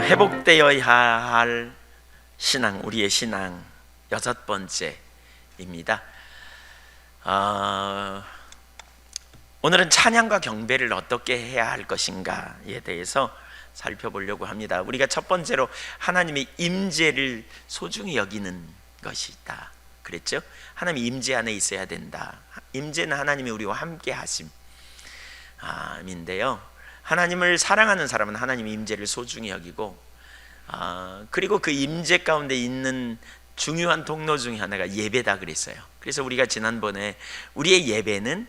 회복되어야 할 신앙, 우리의 신앙 여섯 번째입니다. 오늘은 찬양과 경배를 어떻게 해야 할 것인가에 대해서 살펴보려고 합니다. 우리가 첫 번째로 하나님의 임재를 소중히 여기는 것이다 그랬죠? 하나님 임재 안에 있어야 된다. 임재는 하나님이 우리와 함께 하심인데요, 하나님을 사랑하는 사람은 하나님의 임재를 소중히 여기고, 그리고 그 임재 가운데 있는 중요한 통로 중에 하나가 예배다 그랬어요. 그래서 우리가 지난번에 우리의 예배는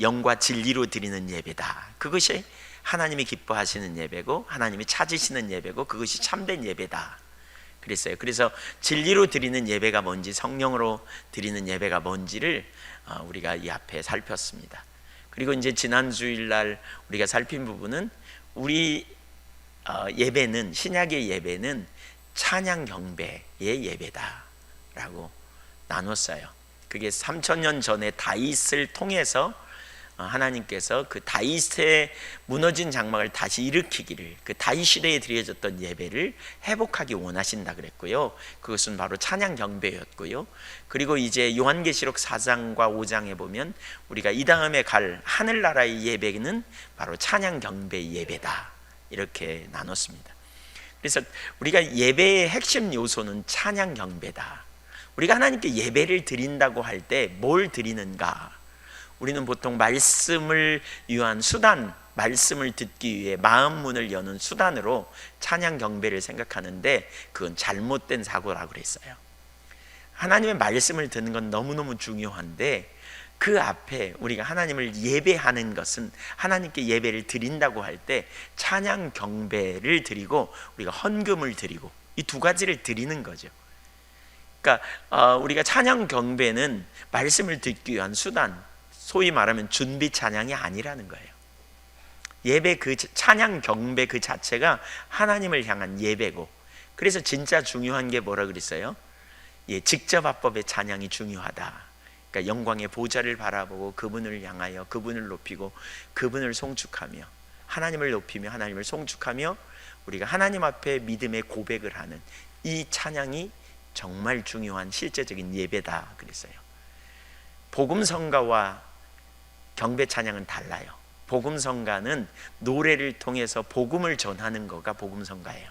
영과 진리로 드리는 예배다, 그것이 하나님이 기뻐하시는 예배고 하나님이 찾으시는 예배고 그것이 참된 예배다 그랬어요. 그래서 진리로 드리는 예배가 뭔지, 성령으로 드리는 예배가 뭔지를 우리가 이 앞에 살폈습니다. 그리고 이제 지난 주일날 우리가 살핀 부분은 우리 예배는, 신약의 예배는 찬양 경배의 예배다라고 나눴어요. 그게 3000년 전에 다윗을 통해서 하나님께서 그 다윗의 무너진 장막을 다시 일으키기를, 그 다윗 시대에 드려졌던 예배를 회복하기 원하신다 그랬고요. 그것은 바로 찬양 경배였고요. 그리고 이제 요한계시록 4장과 5장에 보면 우리가 이 다음에 갈 하늘나라의 예배는 바로 찬양 경배 예배다, 이렇게 나눴습니다. 그래서 우리가 예배의 핵심 요소는 찬양 경배다. 우리가 하나님께 예배를 드린다고 할 때 뭘 드리는가? 우리는 보통 말씀을 위한 수단, 말씀을 듣기 위해 마음 문을 여는 수단으로 찬양 경배를 생각하는데 그건 잘못된 사고라고 그랬어요. 하나님의 말씀을 듣는 건 너무너무 중요한데 그 앞에 우리가 하나님을 예배하는 것은, 하나님께 예배를 드린다고 할 때 찬양 경배를 드리고 우리가 헌금을 드리고 이 두 가지를 드리는 거죠. 그러니까 우리가 찬양 경배는 말씀을 듣기 위한 수단, 소위 말하면 준비 찬양이 아니라는 거예요. 예배, 그 찬양 경배 그 자체가 하나님을 향한 예배고, 그래서 진짜 중요한 게 뭐라 그랬어요? 직접 합법의 찬양이 중요하다. 그러니까 영광의 보좌를 바라보고 그분을 향하여 그분을 높이고 그분을 송축하며, 하나님을 높이며 하나님을 송축하며 우리가 하나님 앞에 믿음의 고백을 하는 이 찬양이 정말 중요한 실제적인 예배다 그랬어요. 복음성가와 경배 찬양은 달라요. 복음성가는 노래를 통해서 복음을 전하는 거가 복음성가예요.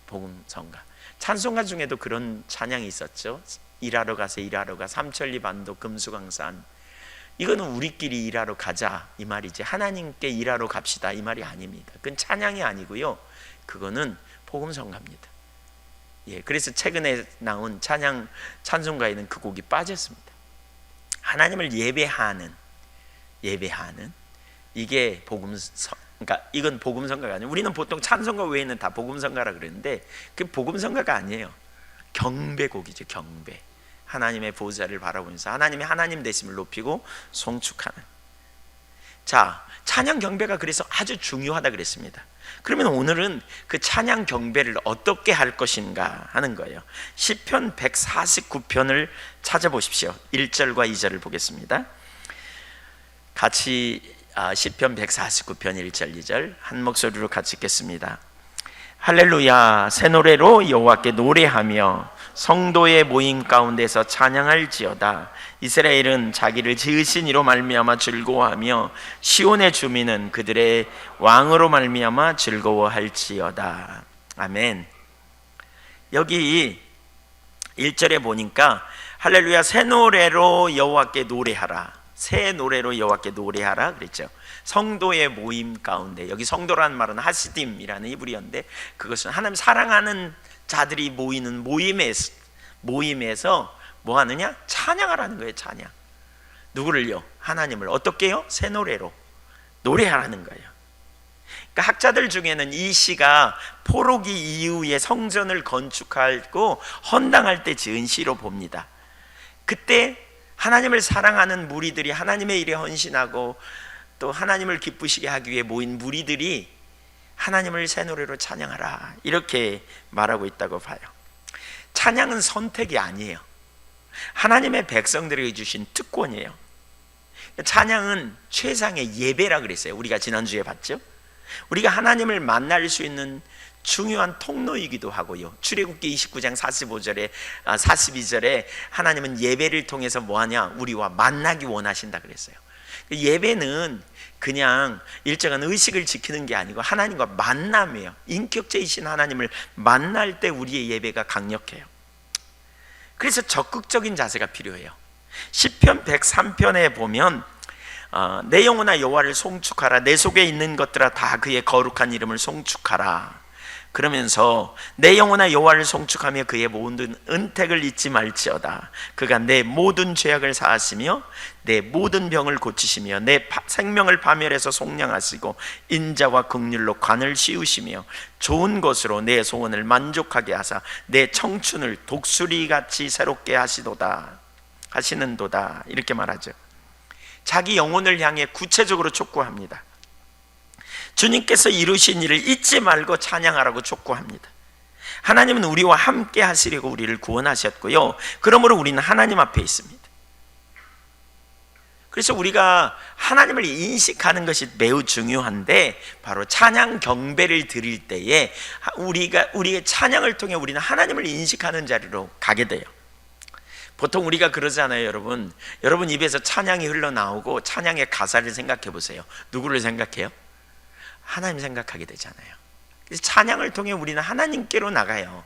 복음성가. 찬송가 중에도 그런 찬양이 있었죠. 일하러 가세 일하러 가, 삼천리 반도 금수강산. 이거는 우리끼리 일하러 가자 이 말이지, 하나님께 일하러 갑시다 이 말이 아닙니다. 그건 찬양이 아니고요, 그거는 복음성가입니다. 그래서 최근에 나온 찬송가에는 그 곡이 빠졌습니다. 하나님을 예배하는 이게 그러니까 이건 복음성가가 아니에요. 우리는 보통 찬송가 외에는 다 복음성가라 그러는데 그 복음성가가 아니에요. 경배곡이죠. 경배. 하나님의 보좌를 바라보면서 하나님의 하나님 되심을 높이고 송축하는. 자, 찬양 경배가 그래서 아주 중요하다 그랬습니다. 그러면 오늘은 그 찬양 경배를 어떻게 할 것인가 하는 거예요. 시편 149편을 찾아보십시오. 1절과 2절을 보겠습니다. 같이 시편 149편 1절 2절 한 목소리로 같이 읽겠습니다. 할렐루야, 새 노래로 여호와께 노래하며 성도의 모임 가운데서 찬양할지어다. 이스라엘은 자기를 지으신 이로 말미암아 즐거워하며 시온의 주민은 그들의 왕으로 말미암아 즐거워할지어다. 아멘. 여기 1절에 보니까 할렐루야, 새 노래로 여호와께 노래하라, 새 노래로 여호와께 노래하라 그랬죠. 성도의 모임 가운데, 여기 성도라는 말은 하시딤이라는 히브리어인데 그것은 하나님 사랑하는 자들이 모이는 모임에서 뭐 하느냐? 찬양하라는 거예요. 찬양. 누구를요? 하나님을. 어떻게요? 새 노래로 노래하라는 거예요. 그러니까 학자들 중에는 이 시가 포로기 이후에 성전을 건축하고 헌당할 때 지은 시로 봅니다. 그때 하나님을 사랑하는 무리들이 하나님의 일에 헌신하고 또 하나님을 기쁘시게 하기 위해 모인 무리들이 하나님을 새 노래로 찬양하라 이렇게 말하고 있다고 봐요. 찬양은 선택이 아니에요. 하나님의 백성들에게 주신 특권이에요. 찬양은 최상의 예배라 그랬어요. 우리가 지난주에 봤죠. 우리가 하나님을 만날 수 있는 중요한 통로이기도 하고요. 출애굽기 29장 42절에 하나님은 예배를 통해서 뭐하냐? 우리와 만나기 원하신다 그랬어요. 예배는 그냥 일정한 의식을 지키는 게 아니고 하나님과 만남이에요. 인격체이신 하나님을 만날 때 우리의 예배가 강력해요. 그래서 적극적인 자세가 필요해요. 시편 103편에 보면 내 영혼아 여호와를 송축하라, 내 속에 있는 것들아 다 그의 거룩한 이름을 송축하라. 그러면서 내 영혼아 여호와를 송축하며 그의 모든 은택을 잊지 말지어다. 그가 내 모든 죄악을 사하시며 내 모든 병을 고치시며 내 생명을 파멸해서 속량하시고 인자와 긍휼로 관을 씌우시며 좋은 것으로 내 소원을 만족하게 하사 내 청춘을 독수리같이 새롭게 하시는도다. 이렇게 말하죠. 자기 영혼을 향해 구체적으로 촉구합니다. 주님께서 이루신 일을 잊지 말고 찬양하라고 촉구합니다. 하나님은 우리와 함께 하시려고 우리를 구원하셨고요, 그러므로 우리는 하나님 앞에 있습니다. 그래서 우리가 하나님을 인식하는 것이 매우 중요한데, 바로 찬양 경배를 드릴 때에 우리의 찬양을 통해 우리는 하나님을 인식하는 자리로 가게 돼요. 보통 우리가 그러잖아요. 여러분 입에서 찬양이 흘러나오고 찬양의 가사를 생각해 보세요. 누구를 생각해요? 하나님 생각하게 되잖아요. 그래서 찬양을 통해 우리는 하나님께로 나가요.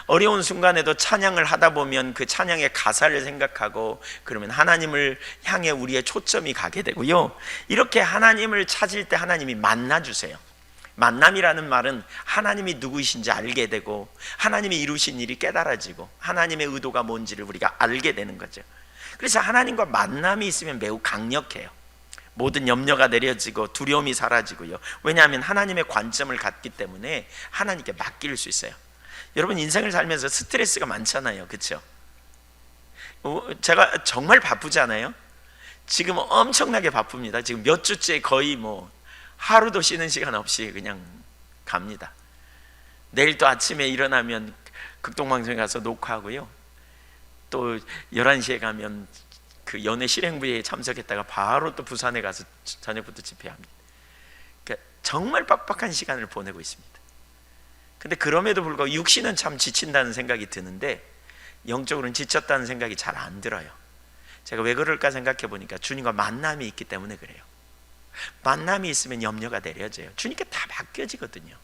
어려운 순간에도 찬양을 하다 보면 그 찬양의 가사를 생각하고 그러면 하나님을 향해 우리의 초점이 가게 되고요, 이렇게 하나님을 찾을 때 하나님이 만나주세요. 만남이라는 말은 하나님이 누구이신지 알게 되고 하나님이 이루신 일이 깨달아지고 하나님의 의도가 뭔지를 우리가 알게 되는 거죠. 그래서 하나님과 만남이 있으면 매우 강력해요. 모든 염려가 내려지고 두려움이 사라지고요. 왜냐하면 하나님의 관점을 갖기 때문에 하나님께 맡길 수 있어요. 여러분 인생을 살면서 스트레스가 많잖아요, 그렇죠? 제가 정말 바쁘잖아요. 지금 엄청나게 바쁩니다. 지금 몇 주째 거의 하루도 쉬는 시간 없이 그냥 갑니다. 내일 또 아침에 일어나면 극동방송에 가서 녹화하고요, 또 11시에 가면 그 연애 실행부에 참석했다가 바로 또 부산에 가서 저녁부터 집회합니다. 그러니까 정말 빡빡한 시간을 보내고 있습니다. 근데 그럼에도 불구하고 육신은 참 지친다는 생각이 드는데 영적으로는 지쳤다는 생각이 잘 안 들어요. 제가 왜 그럴까 생각해 보니까 주님과 만남이 있기 때문에 그래요. 만남이 있으면 염려가 내려져요. 주님께 다 맡겨지거든요.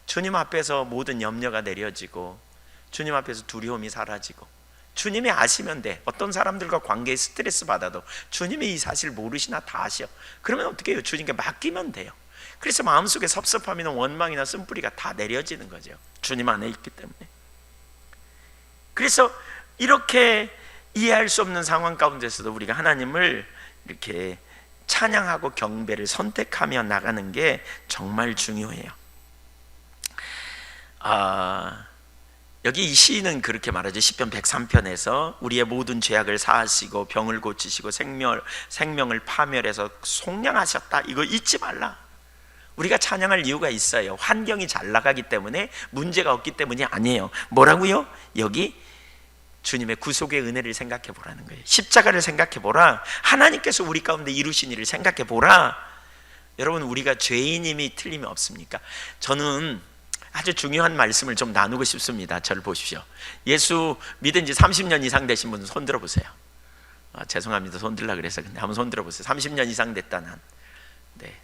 주님 앞에서 모든 염려가 내려지고 주님 앞에서 두려움이 사라지고, 주님이 아시면 돼. 어떤 사람들과 관계에 스트레스 받아도 주님이 이 사실 모르시나 다 아셔. 그러면 어떻게 해요? 주님께 맡기면 돼요. 그래서 마음속에 섭섭함이나 원망이나 쓴뿌리가 다 내려지는 거죠. 주님 안에 있기 때문에. 그래서 이렇게 이해할 수 없는 상황 가운데서도 우리가 하나님을 이렇게 찬양하고 경배를 선택하며 나가는 게 정말 중요해요. 여기 이 시인은 그렇게 말하죠. 시편 103편에서 우리의 모든 죄악을 사하시고 병을 고치시고 생명을 파멸해서 속량하셨다. 이거 잊지 말라. 우리가 찬양할 이유가 있어요. 환경이 잘 나가기 때문에, 문제가 없기 때문이 아니에요. 뭐라고요? 여기 주님의 구속의 은혜를 생각해 보라는 거예요. 십자가를 생각해 보라. 하나님께서 우리 가운데 이루신 일을 생각해 보라. 여러분, 우리가 죄인임이 틀림이 없습니까? 저는 아주 중요한 말씀을 좀 나누고 싶습니다. 저를 보십시오. 예수 믿은 지 30년 이상 되신 분 손 들어보세요. 죄송합니다. 손 들라 그래서. 근데 한번 손 들어보세요. 30년 이상 됐다는 한. 네.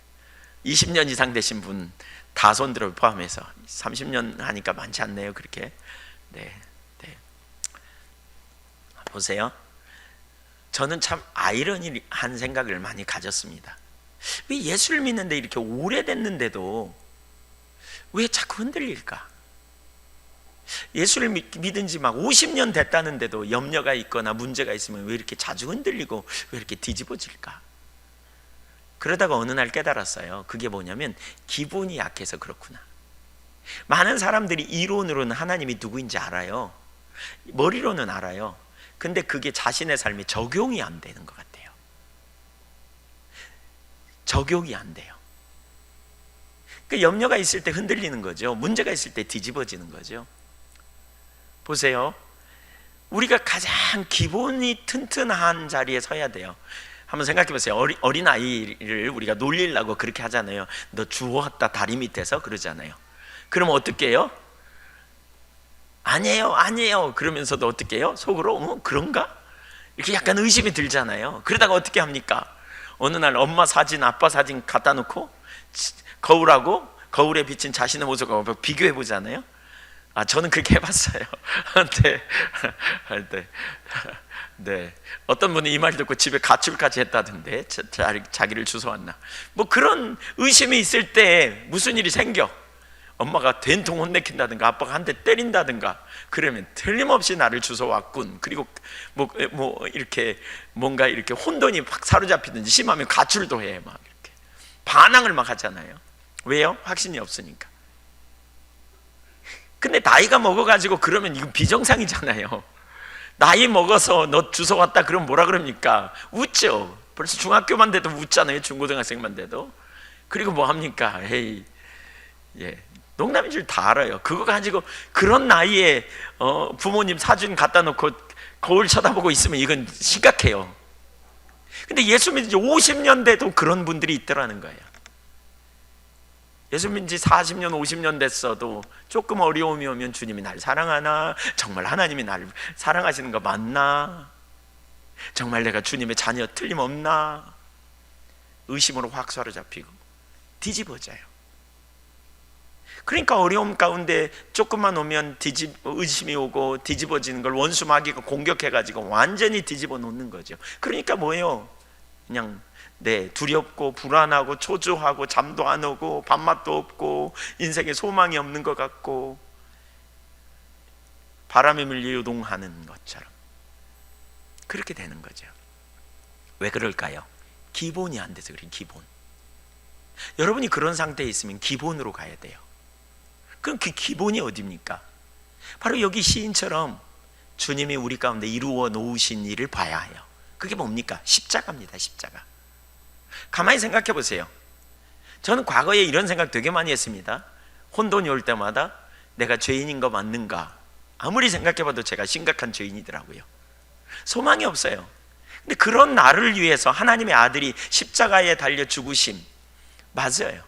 20년 이상 되신 분 다 손 들어 포함해서. 30년 하니까 많지 않네요, 그렇게. 네. 보세요. 저는 참 아이러니한 생각을 많이 가졌습니다. 왜 예수를 믿는데 이렇게 오래됐는데도 왜 자꾸 흔들릴까? 예수를 믿은 지 막 50년 됐다는데도 염려가 있거나 문제가 있으면 왜 이렇게 자주 흔들리고 왜 이렇게 뒤집어질까? 그러다가 어느 날 깨달았어요. 그게 뭐냐면 기본이 약해서 그렇구나. 많은 사람들이 이론으로는 하나님이 누구인지 알아요. 머리로는 알아요. 근데 그게 자신의 삶에 적용이 안 되는 것 같아요. 적용이 안 돼요. 그 염려가 있을 때 흔들리는 거죠. 문제가 있을 때 뒤집어지는 거죠. 보세요. 우리가 가장 기본이 튼튼한 자리에 서야 돼요. 한번 생각해 보세요. 어린 아이를 우리가 놀리려고 그렇게 하잖아요. 너 주워왔다 다리 밑에서 그러잖아요. 그럼 어떻게 해요? 아니에요, 아니에요. 그러면서도 어떻게 해요? 속으로 그런가? 이렇게 약간 의심이 들잖아요. 그러다가 어떻게 합니까? 어느 날 엄마 사진, 아빠 사진 갖다 놓고 거울하고 거울에 비친 자신의 모습하고 비교해 보잖아요. 저는 그렇게 해봤어요. 네. 어떤 분이 이 말 듣고 집에 가출까지 했다던데, 자기를 주워왔나. 뭐 그런 의심이 있을 때 무슨 일이 생겨? 엄마가 된통 혼내킨다든가 아빠가 한 대 때린다든가 그러면 틀림없이 나를 주워왔군. 그리고 이렇게 뭔가 이렇게 혼돈이 확 사로잡히든지 심하면 가출도 해. 막 이렇게 반항을 막 하잖아요. 왜요? 확신이 없으니까. 근데 나이가 먹어가지고 그러면 이거 비정상이잖아요. 나이 먹어서 너 주워왔다 그러면 뭐라 그럽니까? 웃죠. 벌써 중학교만 돼도 웃잖아요. 중고등학생만 돼도. 그리고 뭐 합니까? 에이, 예, 농담인 줄 다 알아요. 그거 가지고 그런 나이에 부모님 사진 갖다 놓고 거울 쳐다보고 있으면 이건 심각해요. 근데 예수 믿은 지 50년 돼도 그런 분들이 있더라는 거예요. 예수 믿은 지 40년 50년 됐어도 조금 어려움이 오면 주님이 날 사랑하나? 정말 하나님이 나를 사랑하시는 거 맞나? 정말 내가 주님의 자녀 틀림없나? 의심으로 확 사로잡히고 뒤집어져요. 그러니까 어려움 가운데 조금만 오면 의심이 오고 뒤집어지는 걸 원수 마귀가 공격해가지고 완전히 뒤집어 놓는 거죠. 그러니까 뭐예요? 그냥 두렵고 불안하고 초조하고 잠도 안 오고 밥맛도 없고 인생에 소망이 없는 것 같고 바람에 밀려 요동하는 것처럼 그렇게 되는 거죠. 왜 그럴까요? 기본이 안 돼서 그래요. 기본. 여러분이 그런 상태에 있으면 기본으로 가야 돼요. 그럼 그 기본이 어디입니까? 바로 여기 시인처럼 주님이 우리 가운데 이루어 놓으신 일을 봐야 해요. 그게 뭡니까? 십자가입니다. 십자가. 가만히 생각해 보세요. 저는 과거에 이런 생각 되게 많이 했습니다. 혼돈이 올 때마다 내가 죄인인 거 맞는가? 아무리 생각해 봐도 제가 심각한 죄인이더라고요. 소망이 없어요. 근데 그런 나를 위해서 하나님의 아들이 십자가에 달려 죽으심, 맞아요.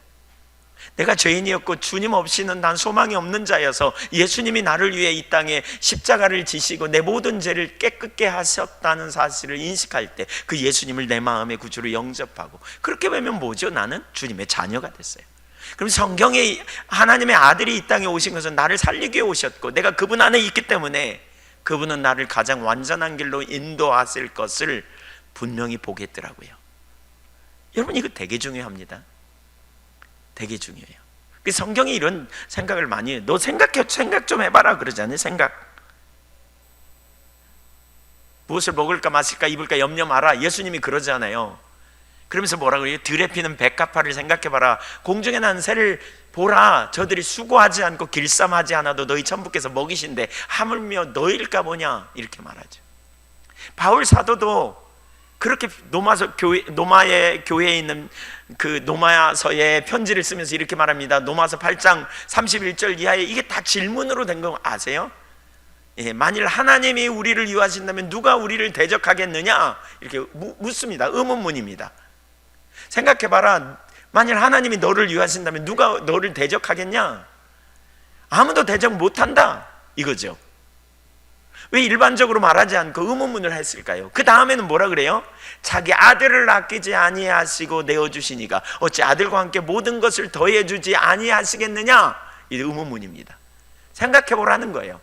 내가 죄인이었고 주님 없이는 난 소망이 없는 자여서 예수님이 나를 위해 이 땅에 십자가를 지시고 내 모든 죄를 깨끗게 하셨다는 사실을 인식할 때 그 예수님을 내 마음의 구주로 영접하고, 그렇게 되면 뭐죠? 나는 주님의 자녀가 됐어요. 그럼 성경에 하나님의 아들이 이 땅에 오신 것은 나를 살리기 위해 오셨고 내가 그분 안에 있기 때문에 그분은 나를 가장 완전한 길로 인도하실 것을 분명히 보겠더라고요. 여러분, 이거 되게 중요합니다. 되게 중요해요. 성경이 이런 생각을 많이 해요. 너 생각 좀 해봐라 그러잖아요. 생각. 무엇을 먹을까 마실까 입을까 염려 마라. 예수님이 그러잖아요. 그러면서 뭐라 그래요? 들에 피는 백합화를 생각해봐라. 공중에 나는 새를 보라. 저들이 수고하지 않고 길쌈하지 않아도 너희 천부께서 먹이신데 하물며 너희일까 보냐, 이렇게 말하죠. 바울 사도도 그렇게 노마의 교회에 있는 그 노마서에 편지를 쓰면서 이렇게 말합니다. 노마서 8장 31절 이하에 이게 다 질문으로 된 거 아세요? 예, 만일 하나님이 우리를 유하신다면 누가 우리를 대적하겠느냐? 이렇게 묻습니다. 의문문입니다. 생각해봐라. 만일 하나님이 너를 유하신다면 누가 너를 대적하겠냐? 아무도 대적 못한다, 이거죠. 왜 일반적으로 말하지 않고 의문문을 했을까요? 그 다음에는 뭐라 그래요? 자기 아들을 아끼지 아니하시고 내어주시니가 어찌 아들과 함께 모든 것을 더해주지 아니하시겠느냐? 이 의문문입니다. 생각해보라는 거예요.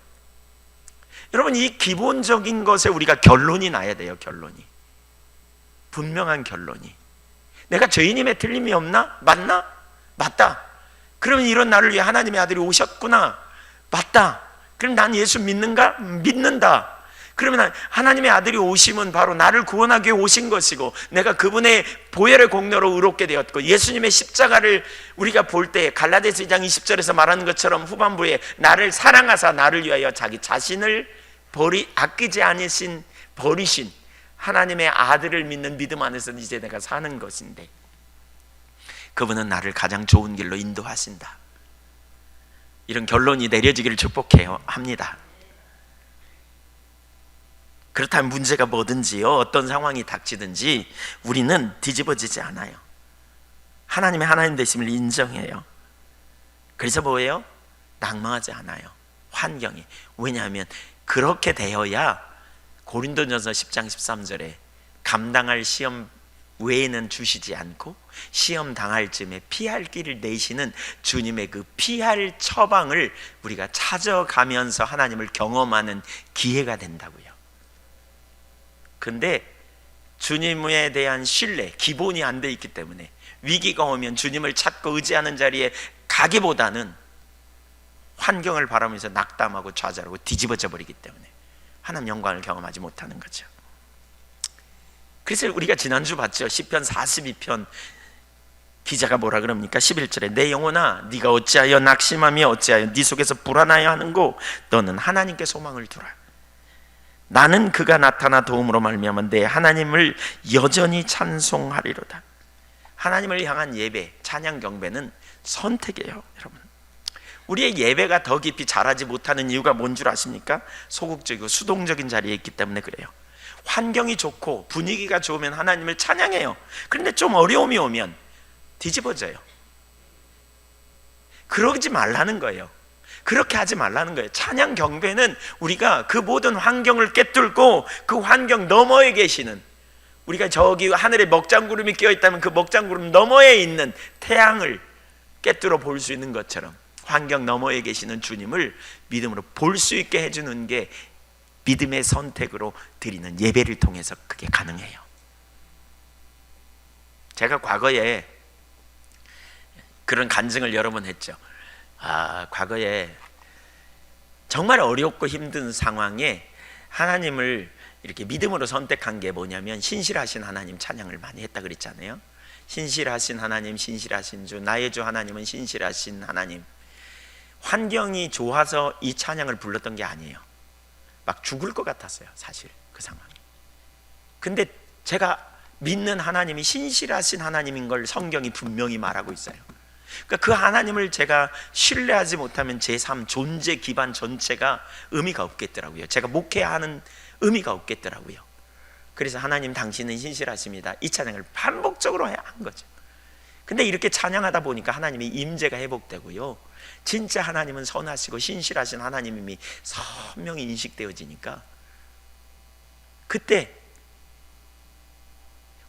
여러분, 이 기본적인 것에 우리가 결론이 나야 돼요. 결론이, 분명한 결론이. 내가 죄인임에 틀림이 없나? 맞나? 맞다. 그러면 이런 나를 위해 하나님의 아들이 오셨구나. 맞다. 그럼 난 예수 믿는가? 믿는다. 그러면 하나님의 아들이 오심은 바로 나를 구원하기 위해 오신 것이고 내가 그분의 보혈의 공로로 의롭게 되었고, 예수님의 십자가를 우리가 볼 때 갈라디아서 2장 20절에서 말하는 것처럼 후반부에 나를 사랑하사 나를 위하여 자기 자신을 아끼지 않으신, 버리신 하나님의 아들을 믿는 믿음 안에서 이제 내가 사는 것인데 그분은 나를 가장 좋은 길로 인도하신다. 이런 결론이 내려지기를 축복해요 합니다. 그렇다면 문제가 뭐든지요, 어떤 상황이 닥치든지 우리는 뒤집어지지 않아요. 하나님의 하나님 되심을 인정해요. 그래서 뭐예요? 낙망하지 않아요. 환경이. 왜냐하면 그렇게 되어야 고린도전서 10장 13절에 감당할 시험 외에는 주시지 않고 시험 당할 쯤에 피할 길을 내시는 주님의 그 피할 처방을 우리가 찾아가면서 하나님을 경험하는 기회가 된다고요. 근데 주님에 대한 신뢰, 기본이 안 돼 있기 때문에 위기가 오면 주님을 찾고 의지하는 자리에 가기보다는 환경을 바라면서 낙담하고 좌절하고 뒤집어져 버리기 때문에 하나님 영광을 경험하지 못하는 거죠. 그래서 우리가 지난주 봤죠. 시편 42편 기자가 뭐라 그럽니까? 11절에 내 영혼아 네가 어찌하여 낙심하며 어찌하여 네 속에서 불안하여 하는고 너는 하나님께 소망을 두라. 나는 그가 나타나 도움으로 말미암아 내 하나님을 여전히 찬송하리로다. 하나님을 향한 예배, 찬양 경배는 선택이에요. 여러분, 우리의 예배가 더 깊이 자라지 못하는 이유가 뭔 줄 아십니까? 소극적이고 수동적인 자리에 있기 때문에 그래요. 환경이 좋고 분위기가 좋으면 하나님을 찬양해요. 그런데 좀 어려움이 오면 뒤집어져요. 그러지 말라는 거예요. 그렇게 하지 말라는 거예요. 찬양 경배는 우리가 그 모든 환경을 꿰뚫고 그 환경 너머에 계시는, 우리가 저기 하늘에 먹장구름이 끼어있다면 그 먹장구름 너머에 있는 태양을 꿰뚫어 볼 수 있는 것처럼 환경 너머에 계시는 주님을 믿음으로 볼 수 있게 해주는 게 믿음의 선택으로 드리는 예배를 통해서 그게 가능해요. 제가 과거에 그런 간증을 여러 번 했죠. 과거에 정말 어렵고 힘든 상황에 하나님을 이렇게 믿음으로 선택한 게 뭐냐면 신실하신 하나님 찬양을 많이 했다 그랬잖아요. 신실하신 하나님, 신실하신 주, 나의 주 하나님은 신실하신 하나님. 환경이 좋아서 이 찬양을 불렀던 게 아니에요. 막 죽을 것 같았어요, 사실 그 상황이. 근데 제가 믿는 하나님이 신실하신 하나님인 걸 성경이 분명히 말하고 있어요. 그러니까 그 하나님을 제가 신뢰하지 못하면 제 삶 존재 기반 전체가 의미가 없겠더라고요. 제가 목회하는 의미가 없겠더라고요. 그래서 하나님 당신은 신실하십니다, 이 찬양을 반복적으로 한 거죠. 근데 이렇게 찬양하다 보니까 하나님의 임재가 회복되고요, 진짜 하나님은 선하시고 신실하신 하나님이 선명히 인식되어지니까 그때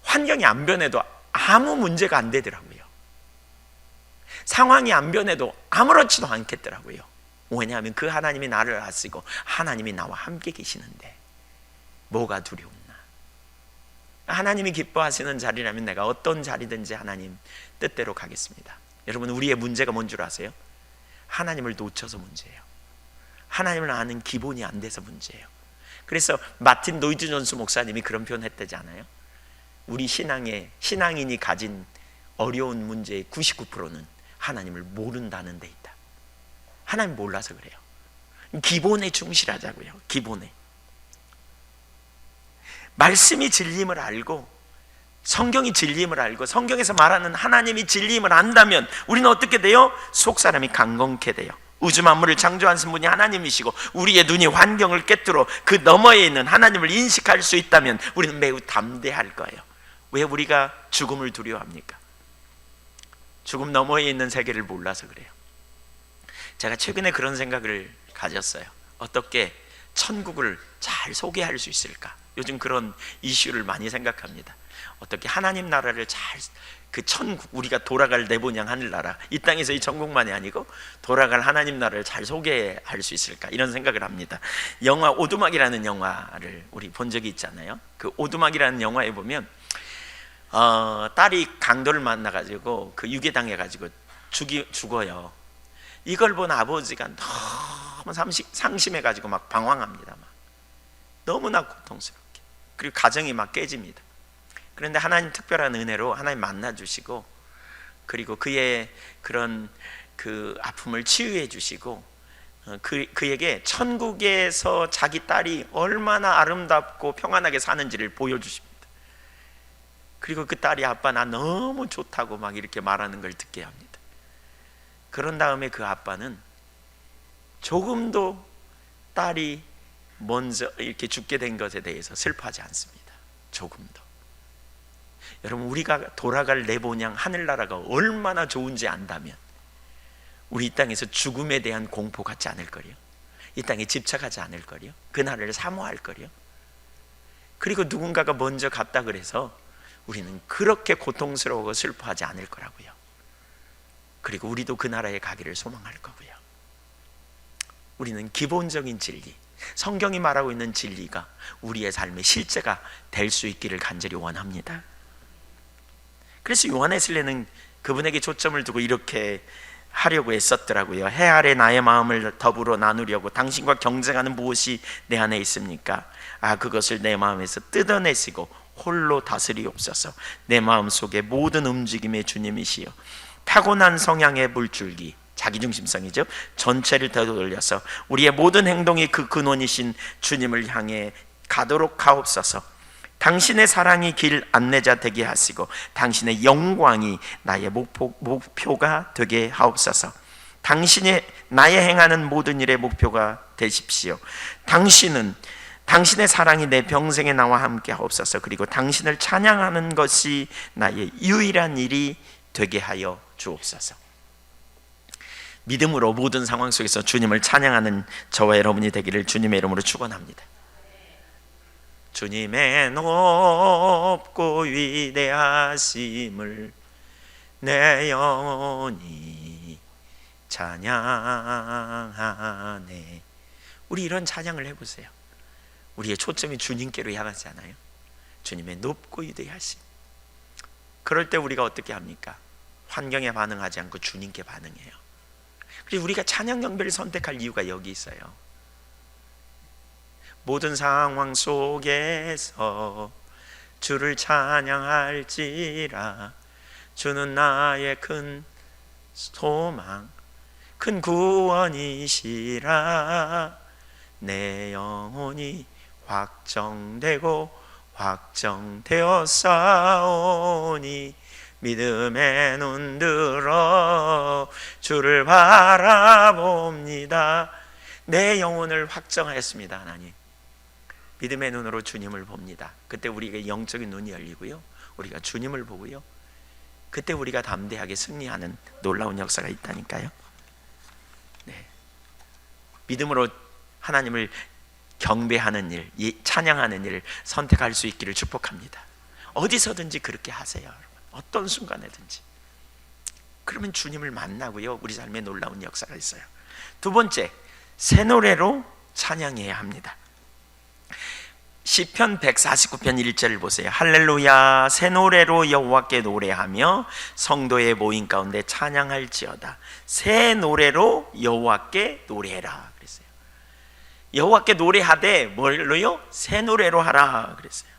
환경이 안 변해도 아무 문제가 안 되더라고요. 상황이 안 변해도 아무렇지도 않겠더라고요. 왜냐하면 그 하나님이 나를 아시고 하나님이 나와 함께 계시는데 뭐가 두려웠나. 하나님이 기뻐하시는 자리라면 내가 어떤 자리든지 하나님 뜻대로 가겠습니다. 여러분, 우리의 문제가 뭔 줄 아세요? 하나님을 놓쳐서 문제예요. 하나님을 아는 기본이 안 돼서 문제예요. 그래서 마틴 노이드 존스 목사님이 그런 표현 했다지 않아요? 우리 신앙인이 가진 어려운 문제의 99%는 하나님을 모른다는 데 있다. 하나님 몰라서 그래요. 기본에 충실하자고요. 기본에. 말씀이 진리임을 알고 성경이 진리임을 알고 성경에서 말하는 하나님이 진리임을 안다면 우리는 어떻게 돼요? 속사람이 강건케 돼요. 우주 만물을 창조하신 분이 하나님이시고 우리의 눈이 환경을 꿰뚫어 그 너머에 있는 하나님을 인식할 수 있다면 우리는 매우 담대할 거예요. 왜 우리가 죽음을 두려워합니까? 죽음 너머에 있는 세계를 몰라서 그래요. 제가 최근에 그런 생각을 가졌어요. 어떻게 천국을 잘 소개할 수 있을까? 요즘 그런 이슈를 많이 생각합니다. 어떻게 하나님 나라를 잘, 그 천국, 우리가 돌아갈 내본향 하늘나라, 이 땅에서 이 천국만이 아니고 돌아갈 하나님 나라를 잘 소개할 수 있을까, 이런 생각을 합니다. 영화 오두막이라는 영화를 우리 본 적이 있잖아요. 그 오두막이라는 영화에 보면 딸이 강도를 만나가지고 그 유괴당해가지고 죽어요. 이걸 본 아버지가 너무 상심해가지고 막 방황합니다. 막 너무나 고통스럽게. 그리고 가정이 막 깨집니다. 그런데 하나님 특별한 은혜로 하나님 만나주시고, 그리고 그의 그런 그 아픔을 치유해 주시고, 그에게 천국에서 자기 딸이 얼마나 아름답고 평안하게 사는지를 보여주십니다. 그리고 그 딸이 아빠 나 너무 좋다고 막 이렇게 말하는 걸 듣게 합니다. 그런 다음에 그 아빠는 조금도 딸이 먼저 이렇게 죽게 된 것에 대해서 슬퍼하지 않습니다. 조금도. 여러분, 우리가 돌아갈 내보냥 하늘나라가 얼마나 좋은지 안다면 우리 이 땅에서 죽음에 대한 공포 갖지 않을 거요. 이 땅에 집착하지 않을 거요. 그날을 사모할 거요. 그리고 누군가가 먼저 갔다 그래서 우리는 그렇게 고통스러워하고 슬퍼하지 않을 거라고요. 그리고 우리도 그 나라에 가기를 소망할 거고요. 우리는 기본적인 진리, 성경이 말하고 있는 진리가 우리의 삶의 실제가 될 수 있기를 간절히 원합니다. 그래서 요한웨슬리는 그분에게 초점을 두고 이렇게 하려고 애썼더라고요. 해 아래 나의 마음을 더불어 나누려고 당신과 경쟁하는 무엇이 내 안에 있습니까? 그것을 내 마음에서 뜯어내시고 홀로 다스리옵소서. 내 마음 속에 모든 움직임의 주님이시여 타고난 성향의 물줄기, 자기중심성이죠. 전체를 되돌려서 우리의 모든 행동이 그 근원이신 주님을 향해 가도록 하옵소서. 당신의 사랑이 길 안내자 되게 하시고 당신의 영광이 나의 목표가 되게 하옵소서. 당신이 나의 행하는 모든 일의 목표가 되십시오. 당신의 사랑이 내 평생에 나와 함께 하옵소서. 그리고 당신을 찬양하는 것이 나의 유일한 일이 되게 하여 주옵소서. 믿음으로 모든 상황 속에서 주님을 찬양하는 저와 여러분이 되기를 주님의 이름으로 축원합니다. 주님의 높고 위대하심을 내 영혼이 찬양하네. 우리 이런 찬양을 해보세요. 우리의 초점이 주님께로 향하지 않아요? 주님의 높고 위대하심. 그럴 때 우리가 어떻게 합니까? 환경에 반응하지 않고 주님께 반응해요. 그리고 우리가 찬양 경배를 선택할 이유가 여기 있어요. 모든 상황 속에서 주를 찬양할지라. 주는 나의 큰 소망, 큰 구원이시라. 내 영혼이 확정되어 싸우니 믿음의 눈 들어 주를 바라봅니다. 내 영혼을 확정하였습니다. 하나님, 믿음의 눈으로 주님을 봅니다. 그때 우리에게 영적인 눈이 열리고요, 우리가 주님을 보고요, 그때 우리가 담대하게 승리하는 놀라운 역사가 있다니까요. 네. 믿음으로 하나님을 경배하는 일, 찬양하는 일을 선택할 수 있기를 축복합니다. 어디서든지 그렇게 하세요. 어떤 순간에든지. 그러면 주님을 만나고요, 우리 삶에 놀라운 역사가 있어요. 두 번째, 새 노래로 찬양해야 합니다. 시편 149편 1절을 보세요. 할렐루야, 새 노래로 여호와께 노래하며 성도의 모임 가운데 찬양할지어다. 새 노래로 여호와께 노래해라 그랬어요. 여호와께 노래하되 뭘로요? 새 노래로 하라 그랬어요.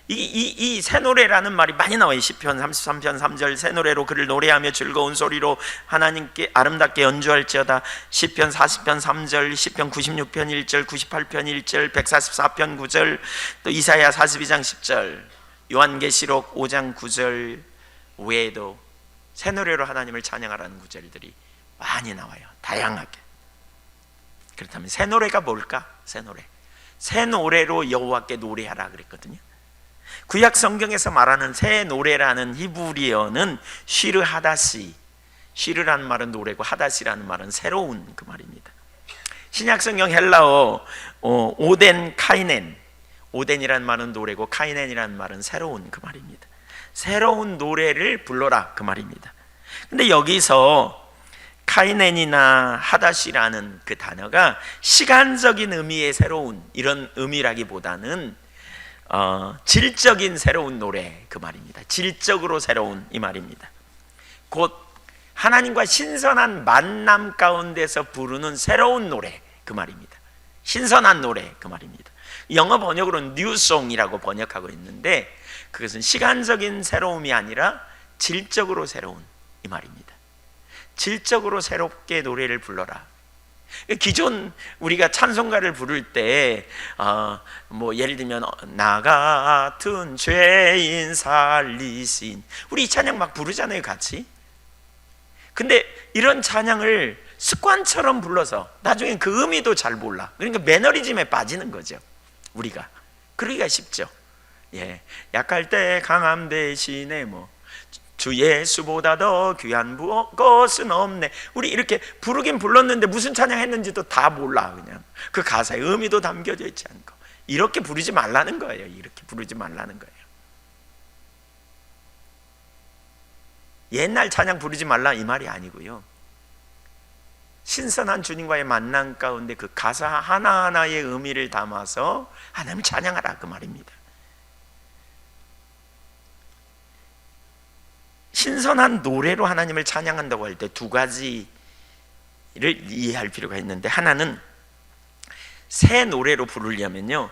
이 새 노래라는 말이 많이 나와요. 시편 33편 3절, 새 노래로 그를 노래하며 즐거운 소리로 하나님께 아름답게 연주할지어다. 시편 40편 3절, 시편 96편 1절, 98편 1절, 144편 9절, 또 이사야 42장 10절, 요한계시록 5장 9절 외에도 새 노래로 하나님을 찬양하라는 구절들이 많이 나와요. 다양하게. 그렇다면 새 노래가 뭘까? 새 노래로 여호와께 노래하라 그랬거든요. 구약 성경에서 말하는 새 노래라는 히브리어는 쉬르 하다시, 쉬르라는 말은 노래고 하다시라는 말은 새로운 그 말입니다. 신약 성경 헬라어 오덴 카이넨, 오덴이라는 말은 노래고 카이넨이라는 말은 새로운 그 말입니다. 새로운 노래를 불러라 그 말입니다. 근데 여기서 카이넨이나 하다시라는 그 단어가 시간적인 의미의 새로운 이런 의미라기보다는 질적인 새로운 노래 그 말입니다. 질적으로 새로운 이 말입니다. 곧 하나님과 신선한 만남 가운데서 부르는 새로운 노래 그 말입니다. 신선한 노래 그 말입니다. 영어 번역으로는 뉴송이라고 번역하고 있는데 그것은 시간적인 새로움이 아니라 질적으로 새로운 이 말입니다. 질적으로 새롭게 노래를 불러라. 기존 우리가 찬송가를 부를 때 예를 들면 나 같은 죄인 살리신, 우리 이 찬양 막 부르잖아요 같이. 근데 이런 찬양을 습관처럼 불러서 나중에 그 의미도 잘 몰라. 그러니까 매너리즘에 빠지는 거죠, 우리가. 그러기가 쉽죠. 예, 약할 때 강함 대신에 뭐 주 예수보다 더 귀한 것은 없네. 우리 이렇게 부르긴 불렀는데 무슨 찬양했는지도 다 몰라. 그냥 그 가사에 의미도 담겨져 있지 않고. 이렇게 부르지 말라는 거예요. 이렇게 부르지 말라는 거예요. 옛날 찬양 부르지 말라 이 말이 아니고요, 신선한 주님과의 만남 가운데 그 가사 하나하나의 의미를 담아서 하나님을 찬양하라, 그 말입니다. 신선한 노래로 하나님을 찬양한다고 할 때 두 가지를 이해할 필요가 있는데, 하나는 새 노래로 부르려면요,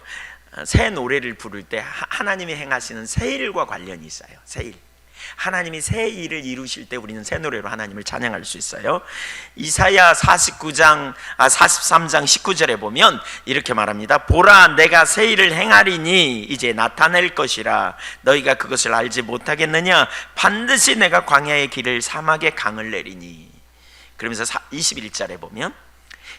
새 노래를 부를 때 하나님이 행하시는 새 일과 관련이 있어요. 새 일, 하나님이 새 일을 이루실 때 우리는 새 노래로 하나님을 찬양할 수 있어요. 이사야 43장 19절에 보면 이렇게 말합니다. 보라, 내가 새 일을 행하리니 이제 나타낼 것이라. 너희가 그것을 알지 못하겠느냐? 반드시 내가 광야의 길을, 사막의 강을 내리니. 그러면서 21절에 보면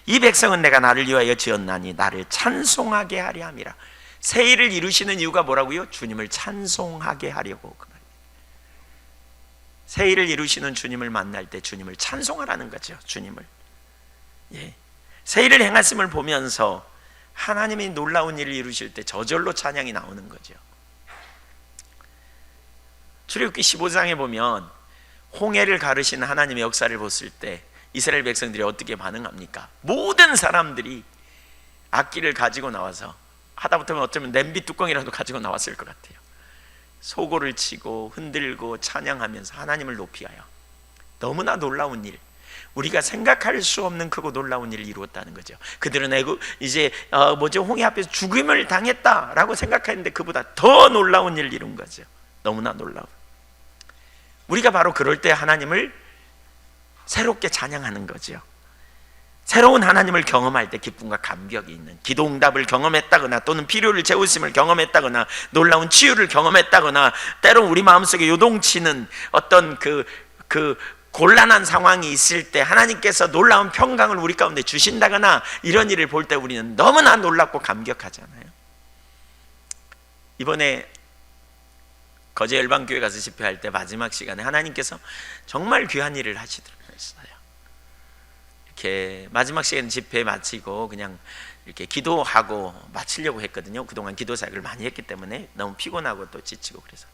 이 백성은 내가 나를 위하여 지었나니 나를 찬송하게 하려 함이라. 새 일을 이루시는 이유가 뭐라고요? 주님을 찬송하게 하려고. 새 일을 이루시는 주님을 만날 때 주님을 찬송하라는 거죠. 주님을, 예, 새 일을 행하심을 보면서 하나님이 놀라운 일을 이루실 때 저절로 찬양이 나오는 거죠. 출애굽기 15장에 보면 홍해를 가르신 하나님의 역사를 봤을 때 이스라엘 백성들이 어떻게 반응합니까? 모든 사람들이 악기를 가지고 나와서, 하다못하면 어쩌면 냄비 뚜껑이라도 가지고 나왔을 것 같아요. 소고를 치고 흔들고 찬양하면서 하나님을 높이하여, 너무나 놀라운 일, 우리가 생각할 수 없는 크고 놀라운 일을 이루었다는 거죠. 그들은 이제 홍해 앞에서 죽임을 당했다라고 생각했는데 그보다 더 놀라운 일을 이룬 거죠. 너무나 놀라운. 우리가 바로 그럴 때 하나님을 새롭게 찬양하는 거죠. 새로운 하나님을 경험할 때 기쁨과 감격이 있는, 기도응답을 경험했다거나 또는 필요를 채우심을 경험했다거나 놀라운 치유를 경험했다거나, 때론 우리 마음속에 요동치는 어떤 그 곤란한 상황이 있을 때 하나님께서 놀라운 평강을 우리 가운데 주신다거나, 이런 일을 볼 때 우리는 너무나 놀랍고 감격하잖아요. 이번에 거제 열방교회 가서 집회할 때 마지막 시간에 하나님께서 정말 귀한 일을 하시더라고요. 이렇게 마지막 시간 집회 마치고 그냥 이렇게 기도하고 마치려고 했거든요. 그동안 기도 사역을 많이 했기 때문에 너무 피곤하고 또 지치고 그래서.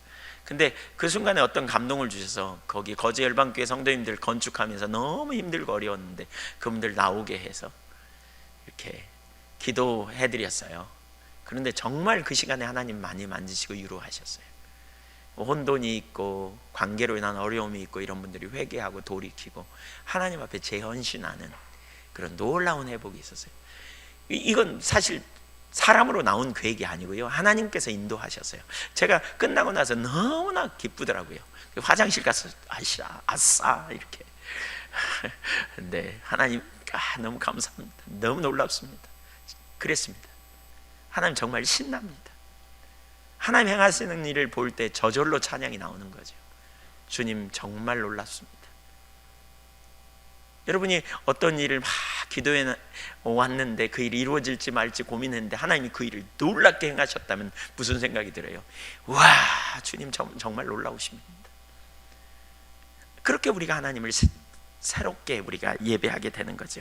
근데 그 순간에 어떤 감동을 주셔서 거기 거제 열방교회 성도님들 건축하면서 너무 힘들고 어려웠는데 그분들 나오게 해서 이렇게 기도해드렸어요. 그런데 정말 그 시간에 하나님 많이 만지시고 위로하셨어요. 혼돈이 있고 관계로 인한 어려움이 있고 이런 분들이 회개하고 돌이키고 하나님 앞에 재헌신하는 그런 놀라운 회복이 있었어요. 이건 사실 사람으로 나온 계획이 아니고요, 하나님께서 인도하셨어요. 제가 끝나고 나서 너무나 기쁘더라고요. 화장실 가서 아싸 이렇게. 근데 하나님, 너무 감사합니다. 너무 놀랍습니다. 그랬습니다. 하나님 정말 신납니다. 하나님 행하시는 일을 볼 때 저절로 찬양이 나오는 거죠. 주님 정말 놀랍습니다. 여러분이 어떤 일을 막 기도해 왔는데 그 일이 이루어질지 말지 고민했는데 하나님이 그 일을 놀랍게 행하셨다면 무슨 생각이 들어요? 와, 주님 정말 놀라우십니다. 그렇게 우리가 하나님을 새롭게 우리가 예배하게 되는 거죠.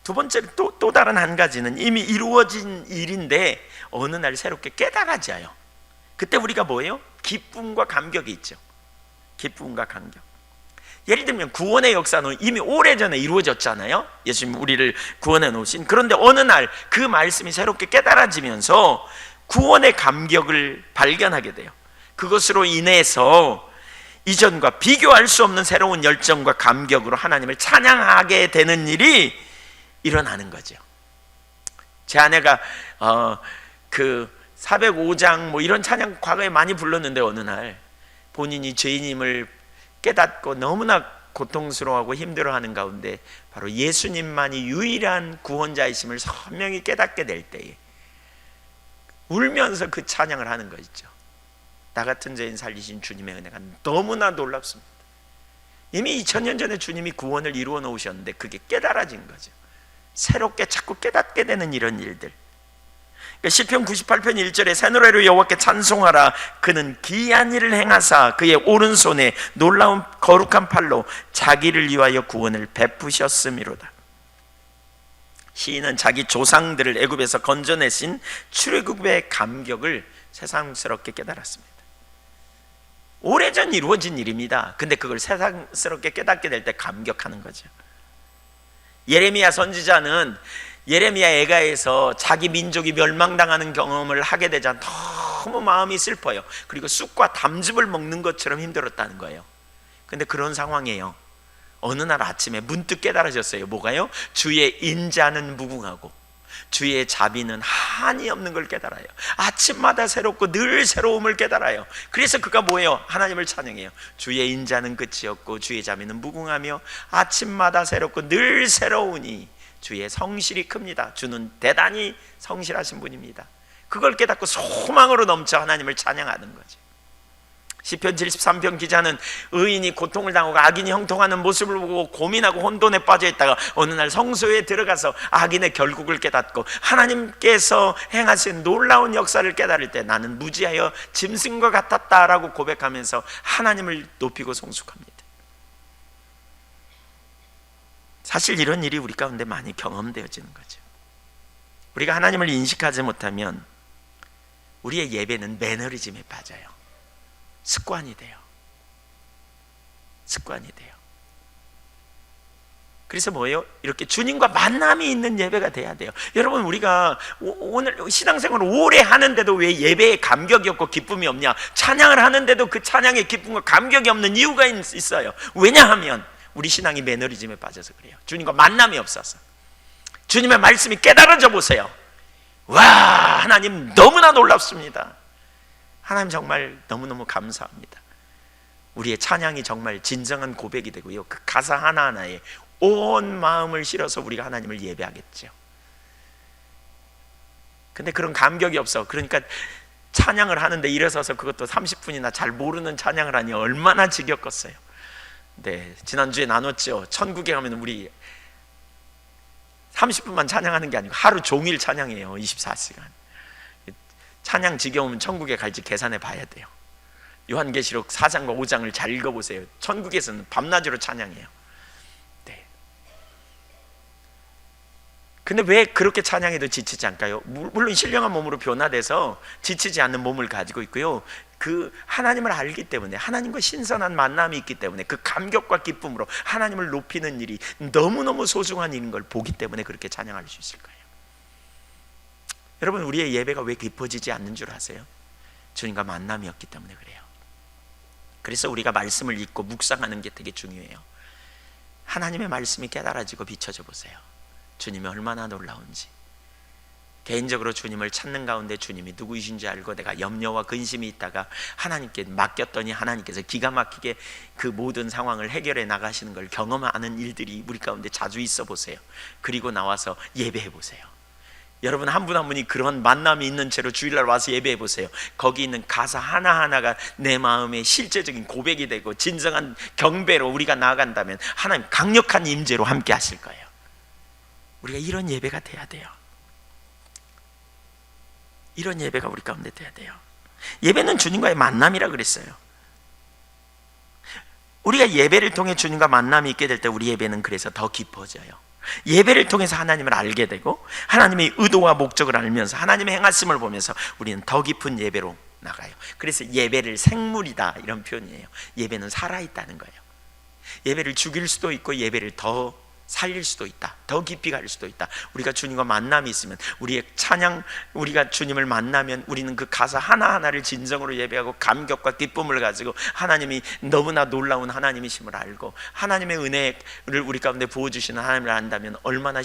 두 번째로 또 다른 한 가지는 이미 이루어진 일인데 어느 날 새롭게 깨달아져요. 그때 우리가 뭐예요? 기쁨과 감격이 있죠. 기쁨과 감격. 예를 들면 구원의 역사는 이미 오래전에 이루어졌잖아요. 예수님 우리를 구원해 놓으신. 그런데 어느 날 그 말씀이 새롭게 깨달아지면서 구원의 감격을 발견하게 돼요. 그것으로 인해서 이전과 비교할 수 없는 새로운 열정과 감격으로 하나님을 찬양하게 되는 일이 일어나는 거죠. 제 아내가 그 405장 뭐 이런 찬양 과거에 많이 불렀는데 어느 날 본인이 죄인임을 깨닫고 너무나 고통스러워하고 힘들어하는 가운데 바로 예수님만이 유일한 구원자이심을 선명히 깨닫게 될 때에 울면서 그 찬양을 하는 거 있죠. 나 같은 죄인 살리신 주님의 은혜가 너무나 놀랍습니다. 이미 2000년 전에 주님이 구원을 이루어 놓으셨는데 그게 깨달아진 거죠. 새롭게 자꾸 깨닫게 되는 이런 일들. 시편 98편 1절에 새 노래로 여호와께 찬송하라. 그는 기이한 일을 행하사 그의 오른손에 놀라운 거룩한 팔로 자기를 위하여 구원을 베푸셨음이로다. 시인은 자기 조상들을 애굽에서 건져내신 출애굽의 감격을 새삼스럽게 깨달았습니다. 오래전 이루어진 일입니다. 근데 그걸 새삼스럽게 깨닫게 될 때 감격하는 거죠. 예레미야 선지자는 예레미야 애가에서 자기 민족이 멸망당하는 경험을 하게 되자 너무 마음이 슬퍼요. 그리고 쑥과 담즙을 먹는 것처럼 힘들었다는 거예요. 근데 그런 상황이에요. 어느 날 아침에 문득 깨달아졌어요. 뭐가요? 주의 인자는 무궁하고 주의 자비는 한이 없는 걸 깨달아요. 아침마다 새롭고 늘 새로움을 깨달아요. 그래서 그가 뭐예요? 하나님을 찬양해요. 주의 인자는 끝이 없고 주의 자비는 무궁하며 아침마다 새롭고 늘 새로우니 주의 성실이 큽니다. 주는 대단히 성실하신 분입니다. 그걸 깨닫고 소망으로 넘쳐 하나님을 찬양하는 거죠. 시편 73편 기자는 의인이 고통을 당하고 악인이 형통하는 모습을 보고 고민하고 혼돈에 빠져 있다가 어느 날 성소에 들어가서 악인의 결국을 깨닫고 하나님께서 행하신 놀라운 역사를 깨달을 때 나는 무지하여 짐승과 같았다라고 고백하면서 하나님을 높이고 송축합니다. 사실 이런 일이 우리 가운데 많이 경험되어지는 거죠. 우리가 하나님을 인식하지 못하면 우리의 예배는 매너리즘에 빠져요. 습관이 돼요. 습관이 돼요. 그래서 뭐예요? 이렇게 주님과 만남이 있는 예배가 돼야 돼요. 여러분, 우리가 오늘 신앙생활을 오래 하는데도 왜 예배에 감격이 없고 기쁨이 없냐? 찬양을 하는데도 그 찬양의 기쁨과 감격이 없는 이유가 있어요. 왜냐하면 우리 신앙이 매너리즘에 빠져서 그래요. 주님과 만남이 없어서. 주님의 말씀이 깨달아져 보세요. 와, 하나님 너무나 놀랍습니다. 하나님 정말 너무너무 감사합니다. 우리의 찬양이 정말 진정한 고백이 되고요, 그 가사 하나하나에 온 마음을 실어서 우리가 하나님을 예배하겠죠. 근데 그런 감격이 없어. 그러니까 찬양을 하는데 일어서서 그것도 30분이나 잘 모르는 찬양을 하니 얼마나 지겹겠어요. 네, 지난주에 나눴죠. 천국에 가면 우리 30분만 찬양하는 게 아니고 하루 종일 찬양해요. 24시간. 찬양 지겨우면 천국에 갈지 계산해 봐야 돼요. 요한계시록 4장과 5장을 잘 읽어보세요. 천국에서는 밤낮으로 찬양해요. 네. 근데 왜 그렇게 찬양해도 지치지 않을까요? 물론 신령한 몸으로 변화돼서 지치지 않는 몸을 가지고 있고요, 그 하나님을 알기 때문에, 하나님과 신선한 만남이 있기 때문에 그 감격과 기쁨으로 하나님을 높이는 일이 너무너무 소중한 일인 걸 보기 때문에 그렇게 찬양할 수 있을 거예요. 여러분, 우리의 예배가 왜 깊어지지 않는 줄 아세요? 주님과 만남이 없기 때문에 그래요. 그래서 우리가 말씀을 읽고 묵상하는 게 되게 중요해요. 하나님의 말씀이 깨달아지고 비춰져 보세요. 주님이 얼마나 놀라운지. 개인적으로 주님을 찾는 가운데 주님이 누구이신지 알고 내가 염려와 근심이 있다가 하나님께 맡겼더니 하나님께서 기가 막히게 그 모든 상황을 해결해 나가시는 걸 경험하는 일들이 우리 가운데 자주 있어 보세요. 그리고 나와서 예배해 보세요. 여러분, 한 분 한 분이 그런 만남이 있는 채로 주일날 와서 예배해 보세요. 거기 있는 가사 하나하나가 내 마음의 실제적인 고백이 되고 진정한 경배로 우리가 나아간다면 하나님 강력한 임재로 함께 하실 거예요. 우리가 이런 예배가 돼야 돼요. 이런 예배가 우리 가운데 돼야 돼요. 예배는 주님과의 만남이라 그랬어요. 우리가 예배를 통해 주님과 만남이 있게 될 때 우리 예배는 그래서 더 깊어져요. 예배를 통해서 하나님을 알게 되고 하나님의 의도와 목적을 알면서 하나님의 행하심을 보면서 우리는 더 깊은 예배로 나가요. 그래서 예배를 생물이다 이런 표현이에요. 예배는 살아있다는 거예요. 예배를 죽일 수도 있고 예배를 더 살릴 수도 있다. 더 깊이 갈 수도 있다. 우리가 주님과 만남이 있으면, 우리의 찬양, 우리가 주님을 만나면 우리는 그 가사 하나하나를 진정으로 예배하고 감격과 기쁨을 가지고 하나님이 너무나 놀라운 하나님이심을 알고 하나님의 은혜를 우리 가운데 부어주시는 하나님을 안다면 얼마나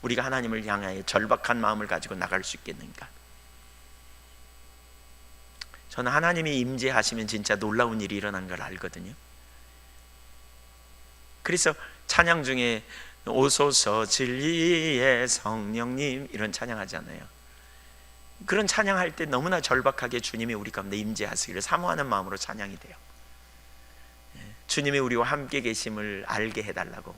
우리가 하나님을 향하여 절박한 마음을 가지고 나갈 수 있겠는가. 저는 하나님이 임재하시면 진짜 놀라운 일이 일어난 걸 알거든요. 그래서 찬양 중에 오소서 진리의 성령님 이런 찬양하잖아요. 그런 찬양할 때 너무나 절박하게 주님이 우리 가운데 임재하시기를 사모하는 마음으로 찬양이 돼요. 주님이 우리와 함께 계심을 알게 해달라고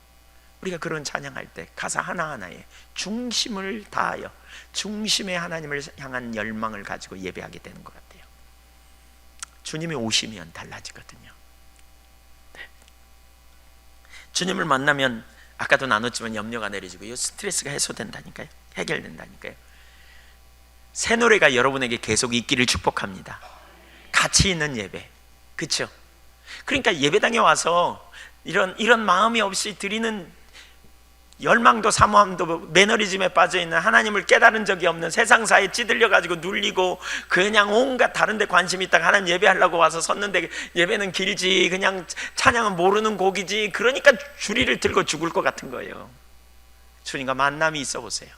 우리가 그런 찬양할 때 가사 하나하나에 중심을 다하여 중심의 하나님을 향한 열망을 가지고 예배하게 되는 것 같아요. 주님이 오시면 달라지거든요. 네. 주님을 만나면 아까도 나눴지만 염려가 내려지고 이 스트레스가 해소된다니까요. 해결된다니까요. 새 노래가 여러분에게 계속 있기를 축복합니다. 가치 있는 예배, 그렇죠? 그러니까 예배당에 와서 이런 마음이 없이 드리는 열망도 사모함도 매너리즘에 빠져있는 하나님을 깨달은 적이 없는 세상사에 찌들려가지고 눌리고 그냥 온갖 다른 데 관심이 있다가 하나님 예배하려고 와서 섰는데 예배는 길지, 그냥 찬양은 모르는 곡이지, 그러니까 주리를 들고 죽을 것 같은 거예요. 주님과 만남이 있어 보세요.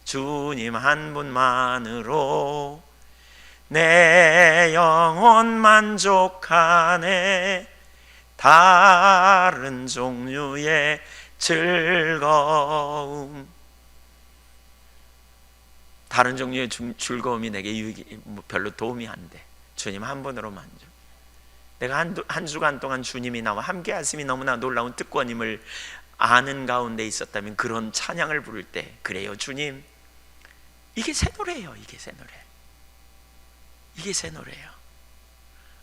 주님 한 분만으로 내 영혼 만족하네. 다른 종류의 즐거움, 다른 종류의 즐거움이 내게 별로 도움이 안 돼. 주님 한 분으로 만족. 내가 한 주간 동안 주님이 나와 함께 하심이 너무나 놀라운 특권임을 아는 가운데 있었다면 그런 찬양을 부를 때, 그래요 주님, 이게 새 노래예요. 이게 새 노래. 이게 새 노래예요.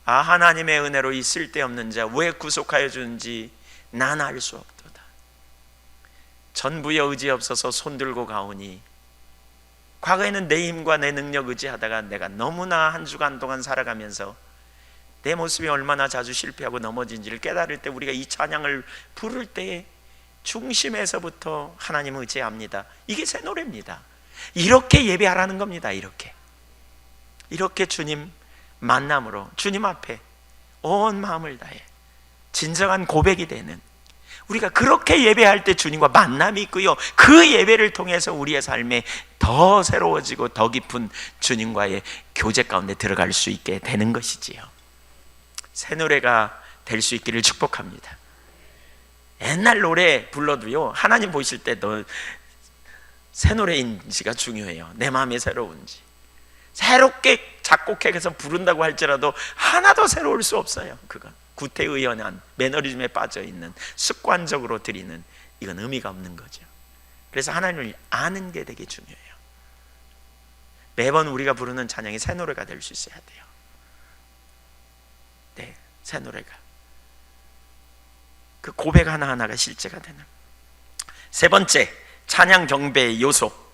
아, 하나님의 은혜로 이 쓸데없는 자 왜 구속하여 주는지 난 알 수 없도다. 전부에 의지 없어서 손들고 가오니, 과거에는 내 힘과 내 능력 의지하다가 내가 너무나 한 주간 동안 살아가면서 내 모습이 얼마나 자주 실패하고 넘어진지를 깨달을 때, 우리가 이 찬양을 부를 때 중심에서부터 하나님 의지합니다. 이게 새 노래입니다. 이렇게 예배하라는 겁니다. 이렇게 주님 만남으로 주님 앞에 온 마음을 다해 진정한 고백이 되는, 우리가 그렇게 예배할 때 주님과 만남이 있고요, 그 예배를 통해서 우리의 삶에 더 새로워지고 더 깊은 주님과의 교제 가운데 들어갈 수 있게 되는 것이지요. 새 노래가 될 수 있기를 축복합니다. 옛날 노래 불러도요, 하나님 보실 때도 새 노래인지가 중요해요. 내 마음이 새로운지. 새롭게 작곡해서 부른다고 할지라도 하나도 새로울 수 없어요. 그건 구태의연한 매너리즘에 빠져있는 습관적으로 드리는, 이건 의미가 없는 거죠. 그래서 하나님을 아는 게 되게 중요해요. 매번 우리가 부르는 찬양이 새 노래가 될 수 있어야 돼요. 네, 새 노래가, 그 고백 하나하나가 실제가 되는. 세 번째, 찬양 경배의 요소.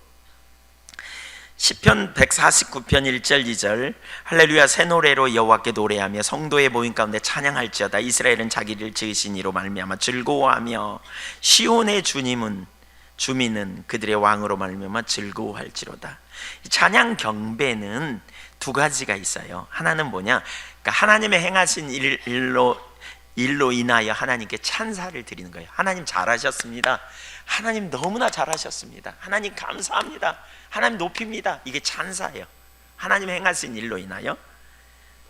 시편 149편 1절 2절 할렐루야 새 노래로 여호와께 노래하며 성도의 모임 가운데 찬양할지어다. 이스라엘은 자기를 지으신 이로 말미암아 즐거워하며 시온의 주민은 그들의 왕으로 말미암아 즐거워할지로다. 찬양 경배는 두 가지가 있어요. 하나는 뭐냐, 그러니까 하나님의 행하신 일로 인하여 하나님께 찬사를 드리는 거예요. 하나님 잘하셨습니다. 하나님 너무나 잘하셨습니다. 하나님 감사합니다. 하나님 높입니다. 이게 찬사예요. 하나님 행하신 일로 인하여,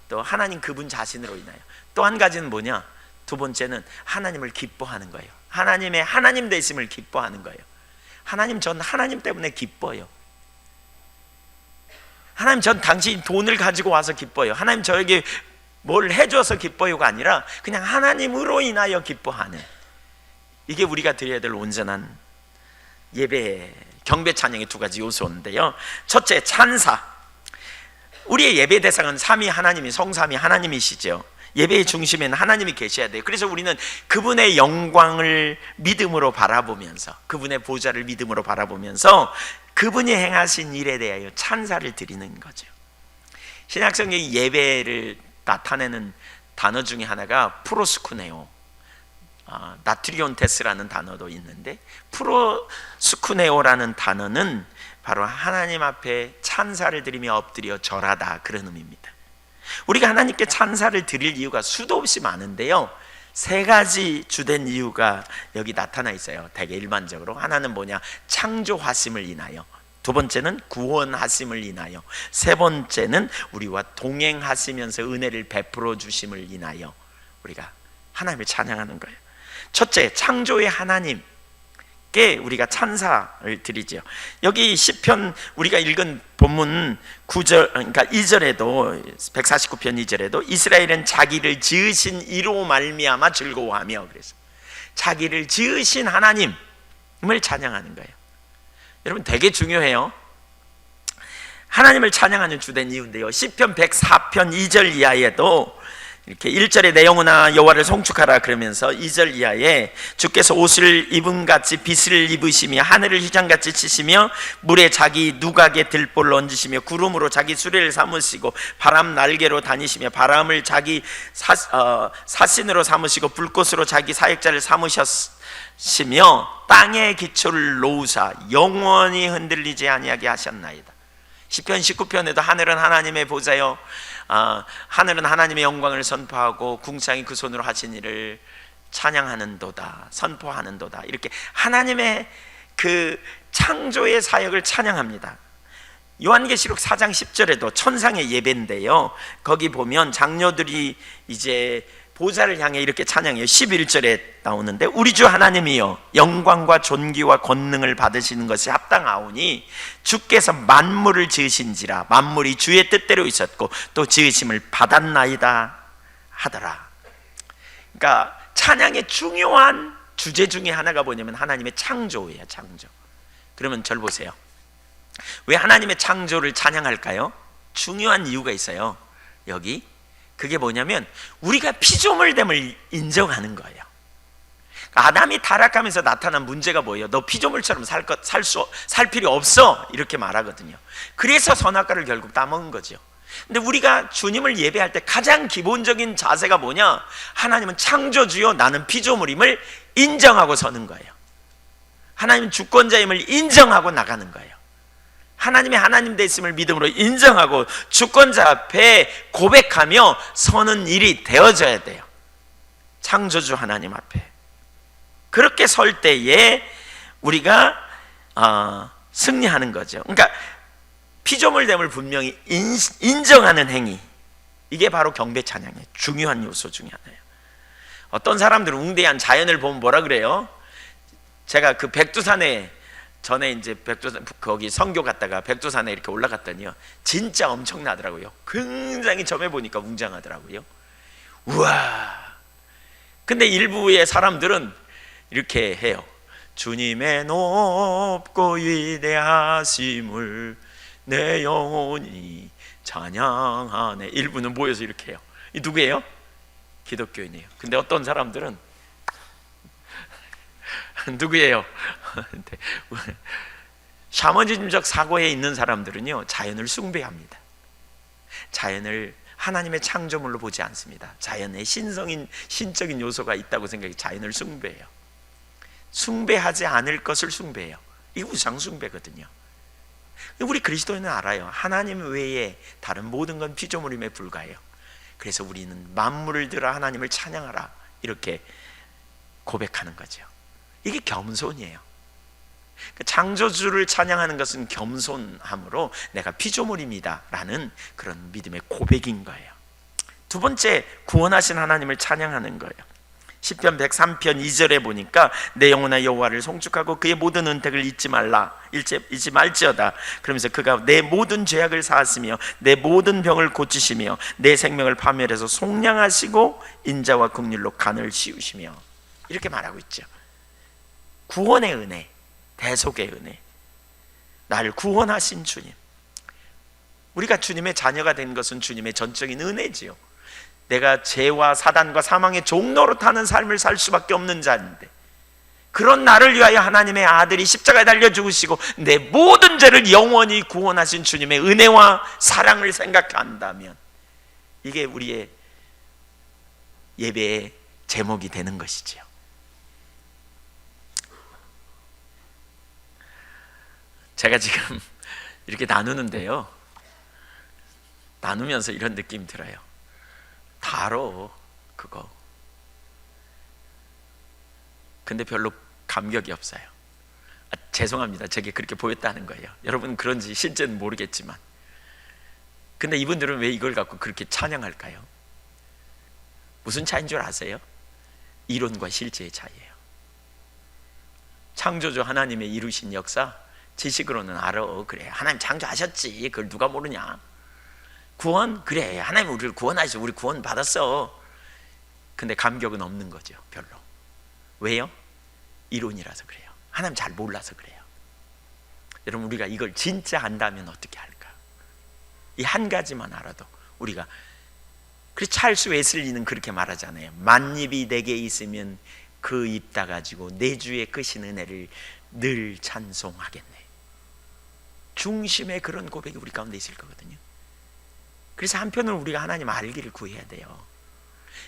또 하나님 그분 자신으로 인하여. 또 한 가지는 뭐냐, 두 번째는 하나님을 기뻐하는 거예요. 하나님의 하나님 되심을 기뻐하는 거예요. 하나님, 전 하나님 때문에 기뻐요. 하나님, 전 당신 돈을 가지고 와서 기뻐요. 하나님 저에게 뭘 해줘서 기뻐요가 아니라 그냥 하나님으로 인하여 기뻐하는, 이게 우리가 드려야 될 온전한 예배, 경배 찬양의 두 가지 요소인데요. 첫째, 찬사. 우리의 예배 대상은 삼위 하나님이, 성삼위 하나님이시죠. 예배의 중심에는 하나님이 계셔야 돼요. 그래서 우리는 그분의 영광을 믿음으로 바라보면서, 그분의 보좌를 믿음으로 바라보면서 그분이 행하신 일에 대하여 찬사를 드리는 거죠. 신약성경의 예배를 나타내는 단어 중에 하나가 프로스쿠네오, 나트리온테스라는 단어도 있는데, 프로스쿠네오라는 단어는 바로 하나님 앞에 찬사를 드리며 엎드려 절하다, 그런 의미입니다. 우리가 하나님께 찬사를 드릴 이유가 수도 없이 많은데요, 세 가지 주된 이유가 여기 나타나 있어요. 되게 일반적으로. 하나는 뭐냐, 창조하심을 인하여, 두 번째는 구원하심을 인하여, 세 번째는 우리와 동행하시면서 은혜를 베풀어 주심을 인하여 우리가 하나님을 찬양하는 거예요. 첫째, 창조의 하나님께 하나님께 우리가 찬사를 드리죠. 여기 시편 우리가 읽은 본문 9절, 그러니까 2절에도 149편 2절에도 이스라엘은 자기를 지으신 이로 말미암아 즐거워하며, 그래서 자기를 지으신 하나님을 찬양하는 거예요. 여러분 되게 중요해요. 하나님을 찬양하는 주된 이유인데요, 시편 104편 2절 이하에도 이렇게 1절에 내 영혼아 여호와를 송축하라 그러면서 2절 이하에 주께서 옷을 입은 같이 빛을 입으시며 하늘을 휘장같이 치시며 물에 자기 누각에 들볼을 얹으시며 구름으로 자기 수레를 삼으시고 바람 날개로 다니시며 바람을 자기 사신으로 삼으시고 불꽃으로 자기 사역자를 삼으셨으며 땅의 기초를 놓으사 영원히 흔들리지 아니하게 하셨나이다. 시편 19편에도 하늘은 하나님의 보좌요, 하늘은 하나님의 영광을 선포하고 궁창이 그 손으로 하신 일을 찬양하는도다, 선포하는도다, 이렇게 하나님의 그 창조의 사역을 찬양합니다. 요한계시록 4장 10절에도 천상의 예배인데요, 거기 보면 장녀들이 이제 보좌를 향해 이렇게 찬양해요. 11절에 나오는데 우리 주 하나님이여 영광과 존귀와 권능을 받으시는 것이 합당하오니 주께서 만물을 지으신지라 만물이 주의 뜻대로 있었고 또 지으심을 받았나이다 하더라. 그러니까 찬양의 중요한 주제 중에 하나가 뭐냐면 하나님의 창조예요. 창조. 그러면 절 보세요. 왜 하나님의 창조를 찬양할까요? 중요한 이유가 있어요. 여기 그게 뭐냐면 우리가 피조물됨을 인정하는 거예요. 아담이 타락하면서 나타난 문제가 뭐예요? 너 피조물처럼 살 필요 없어, 이렇게 말하거든요. 그래서 선악과를 결국 따먹은 거죠. 근데 우리가 주님을 예배할 때 가장 기본적인 자세가 뭐냐? 하나님은 창조주요 나는 피조물임을 인정하고 서는 거예요. 하나님은 주권자임을 인정하고 나가는 거예요. 하나님의 하나님 되심을 믿음으로 인정하고 주권자 앞에 고백하며 서는 일이 되어져야 돼요. 창조주 하나님 앞에 그렇게 설 때에 우리가 승리하는 거죠. 그러니까 피조물됨을 분명히 인정하는 행위, 이게 바로 경배 찬양의 중요한 요소 중에 하나예요. 어떤 사람들은 웅대한 자연을 보면 뭐라 그래요? 제가 그 백두산에 전에 이제 백두산 거기 선교 갔다가 백두산에 이렇게 올라갔더니요, 진짜 엄청나더라고요. 굉장히 점에 보니까 웅장하더라고요. 우와. 근데 일부의 사람들은 이렇게 해요. 주님의 높고 위대하심을 내 영혼이 찬양하네. 일부는 모여서 이렇게 해요. 이 누구예요? 기독교인이에요. 근데 어떤 사람들은 누구예요? 샤머니즘적 사고에 있는 사람들은요, 자연을 숭배합니다. 자연을 하나님의 창조물로 보지 않습니다. 자연에 신적인 요소가 있다고 생각해 자연을 숭배해요. 숭배하지 않을 것을 숭배해요. 이게 우상 숭배거든요. 우리 그리스도인은 알아요. 하나님 외에 다른 모든 건 피조물임에 불과해요. 그래서 우리는 만물을 들어 하나님을 찬양하라, 이렇게 고백하는 거죠. 이게 겸손이에요. 창조주를 찬양하는 것은 겸손함으로 내가 피조물입니다 라는 그런 믿음의 고백인 거예요. 두 번째, 구원하신 하나님을 찬양하는 거예요. 시편 103편 2절에 보니까 내 영혼아 여호와를 송축하고 그의 모든 은택을 잊지 말지어다. 그러면서 그가 내 모든 죄악을 사하시며 내 모든 병을 고치시며 내 생명을 파멸해서 속량하시고 인자와 긍휼로 간을 씌우시며, 이렇게 말하고 있죠. 구원의 은혜, 대속의 은혜, 날 구원하신 주님. 우리가 주님의 자녀가 된 것은 주님의 전적인 은혜지요. 내가 죄와 사단과 사망의 종로로 타는 삶을 살 수밖에 없는 자인데, 그런 나를 위하여 하나님의 아들이 십자가에 달려 죽으시고 내 모든 죄를 영원히 구원하신 주님의 은혜와 사랑을 생각한다면 이게 우리의 예배의 제목이 되는 것이지요. 제가 지금 이렇게 나누는데요, 나누면서 이런 느낌이 들어요. 다 알아, 그거. 근데 별로 감격이 없어요. 죄송합니다. 제게 그렇게 보였다는 거예요. 여러분 그런지 실제는 모르겠지만. 근데 이분들은 왜 이걸 갖고 그렇게 찬양할까요? 무슨 차이인 줄 아세요? 이론과 실제의 차이예요. 창조주 하나님의 이루신 역사 지식으로는 알아. 그래, 하나님 창조하셨지. 그걸 누가 모르냐. 구원? 그래, 하나님 우리를 구원하셔. 우리 구원 받았어. 근데 감격은 없는 거죠. 별로. 왜요? 이론이라서 그래요. 하나님 잘 몰라서 그래요. 여러분, 우리가 이걸 진짜 안다면 어떻게 할까? 이 한 가지만 알아도 우리가, 그래서 찰스 웨슬리는 그렇게 말하잖아요. 만입이 내게 있으면 그 입 다 가지고 내 주의 크신 은혜를 늘 찬송하겠네. 중심의 그런 고백이 우리 가운데 있을 거거든요. 그래서 한편으로 우리가 하나님 알기를 구해야 돼요.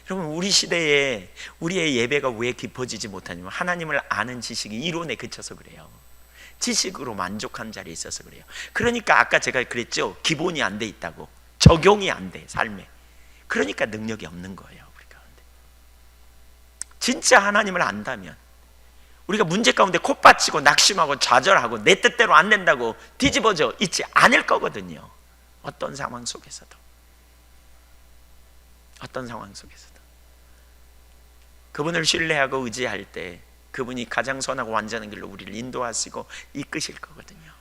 여러분, 우리 시대에 우리의 예배가 왜 깊어지지 못하냐면 하나님을 아는 지식이 이론에 그쳐서 그래요. 지식으로 만족한 자리에 있어서 그래요. 그러니까 아까 제가 그랬죠. 기본이 안 돼 있다고. 적용이 안 돼, 삶에. 그러니까 능력이 없는 거예요, 우리 가운데. 진짜 하나님을 안다면 우리가 문제 가운데 콧받치고 낙심하고 좌절하고 내 뜻대로 안 된다고 뒤집어져 있지 않을 거거든요. 어떤 상황 속에서도. 어떤 상황 속에서도. 그분을 신뢰하고 의지할 때 그분이 가장 선하고 완전한 길로 우리를 인도하시고 이끄실 거거든요.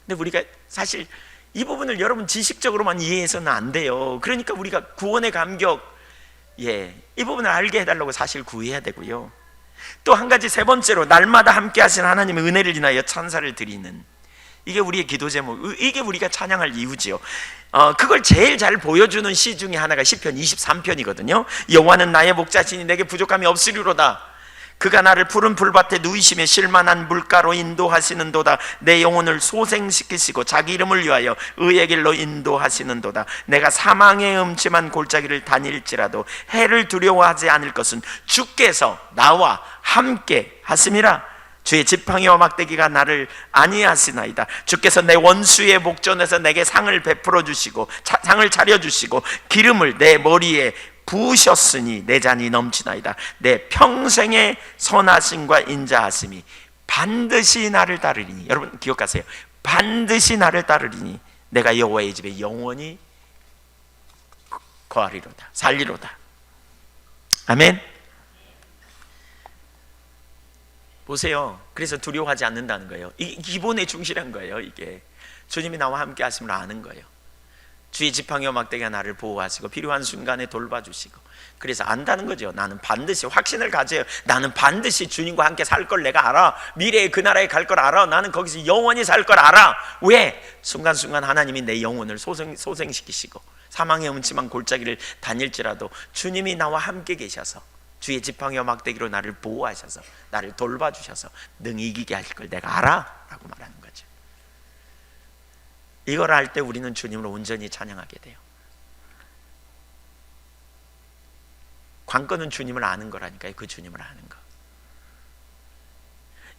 근데 우리가 사실 이 부분을 여러분 지식적으로만 이해해서는 안 돼요. 그러니까 우리가 구원의 감격, 이 부분을 알게 해달라고 사실 구해야 되고요. 또 한 가지, 세 번째로 날마다 함께 하신 하나님의 은혜를 인하여 찬사를 드리는, 이게 우리의 기도 제목, 이게 우리가 찬양할 이유지요. 그걸 제일 잘 보여주는 시 중에 하나가 시편 23편이거든요. 여호와는 나의 목자시니 내게 부족함이 없으리로다. 그가 나를 푸른 풀밭에 누이시며 쉴만한 물가로 인도하시는도다. 내 영혼을 소생시키시고 자기 이름을 위하여 의의 길로 인도하시는도다. 내가 사망의 음침한 골짜기를 다닐지라도 해를 두려워하지 않을 것은 주께서 나와 함께 하심이라. 주의 지팡이와 막대기가 나를 안위하시나이다. 주께서 내 원수의 목전에서 내게 상을 베풀어 주시고 상을 차려 주시고 기름을 내 머리에 부으셨으니 내 잔이 넘치나이다. 내 평생의 선하심과 인자하심이 반드시 나를 따르리니, 여러분 기억하세요. 반드시 나를 따르리니 내가 여호와의 집에 영원히 거하리로다, 살리로다. 아멘. 보세요. 그래서 두려워하지 않는다는 거예요. 이게 기본에 충실한 거예요. 이게 주님이 나와 함께 하심을 아는 거예요. 주의 지팡이와 막대기가 나를 보호하시고 필요한 순간에 돌봐주시고, 그래서 안다는 거죠. 나는 반드시 확신을 가져요. 나는 반드시 주님과 함께 살 걸 내가 알아. 미래에 그 나라에 갈 걸 알아. 나는 거기서 영원히 살 걸 알아. 왜? 순간순간 하나님이 내 영혼을 소생시키시고 사망의 음침한 골짜기를 다닐지라도 주님이 나와 함께 계셔서 주의 지팡이와 막대기로 나를 보호하셔서 나를 돌봐주셔서 능히 이기게 하실 걸 내가 알아 라고 말하는 거죠. 이걸 알 때 우리는 주님을 온전히 찬양하게 돼요. 관건은 주님을 아는 거라니까요. 그 주님을 아는 거.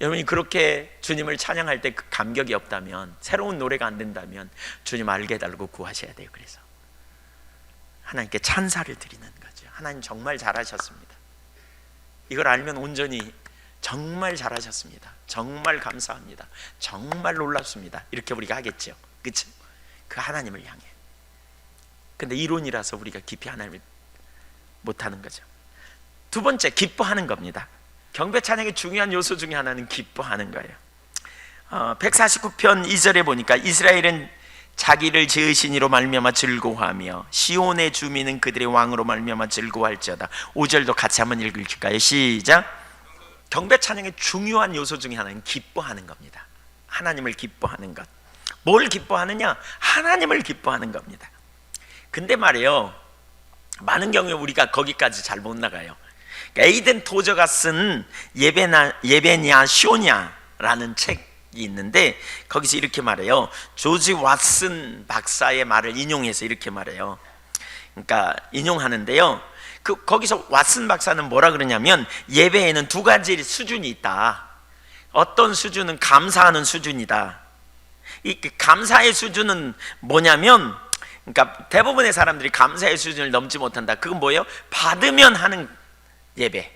여러분이 그렇게 주님을 찬양할 때 그 감격이 없다면, 새로운 노래가 안 된다면 주님 알게 해달라고 구하셔야 돼요. 그래서 하나님께 찬사를 드리는 거죠. 하나님 정말 잘하셨습니다. 이걸 알면 온전히 정말 잘하셨습니다. 정말 감사합니다. 정말 놀랍습니다. 이렇게 우리가 하겠죠. 그렇죠? 그 하나님을 향해. 근데 이론이라서 우리가 깊이 하나님을 못하는 거죠. 두 번째, 기뻐하는 겁니다. 경배 찬양의 중요한 요소 중에 하나는 기뻐하는 거예요. 149편 2절에 보니까 이스라엘은 자기를 지으신 이로 말미암아 즐거워하며 시온의 주민은 그들의 왕으로 말미암아 즐거워할지어다. 5절도 같이 한번 읽을까요? 시작. 경배 찬양의 중요한 요소 중에 하나는 기뻐하는 겁니다. 하나님을 기뻐하는 것. 뭘 기뻐하느냐? 하나님을 기뻐하는 겁니다. 근데 말이에요, 많은 경우에 우리가 거기까지 잘 못 나가요. 에이든 토저가 쓴 예베냐 시오냐라는 책이 있는데 거기서 이렇게 말해요. 조지 왓슨 박사의 말을 인용해서 이렇게 말해요. 그러니까 인용하는데요, 거기서 왓슨 박사는 뭐라 그러냐면 예배에는 두 가지 수준이 있다. 어떤 수준은 감사하는 수준이다. 이 감사의 수준은 뭐냐면, 그러니까 대부분의 사람들이 감사의 수준을 넘지 못한다. 그건 뭐예요? 받으면 하는 예배,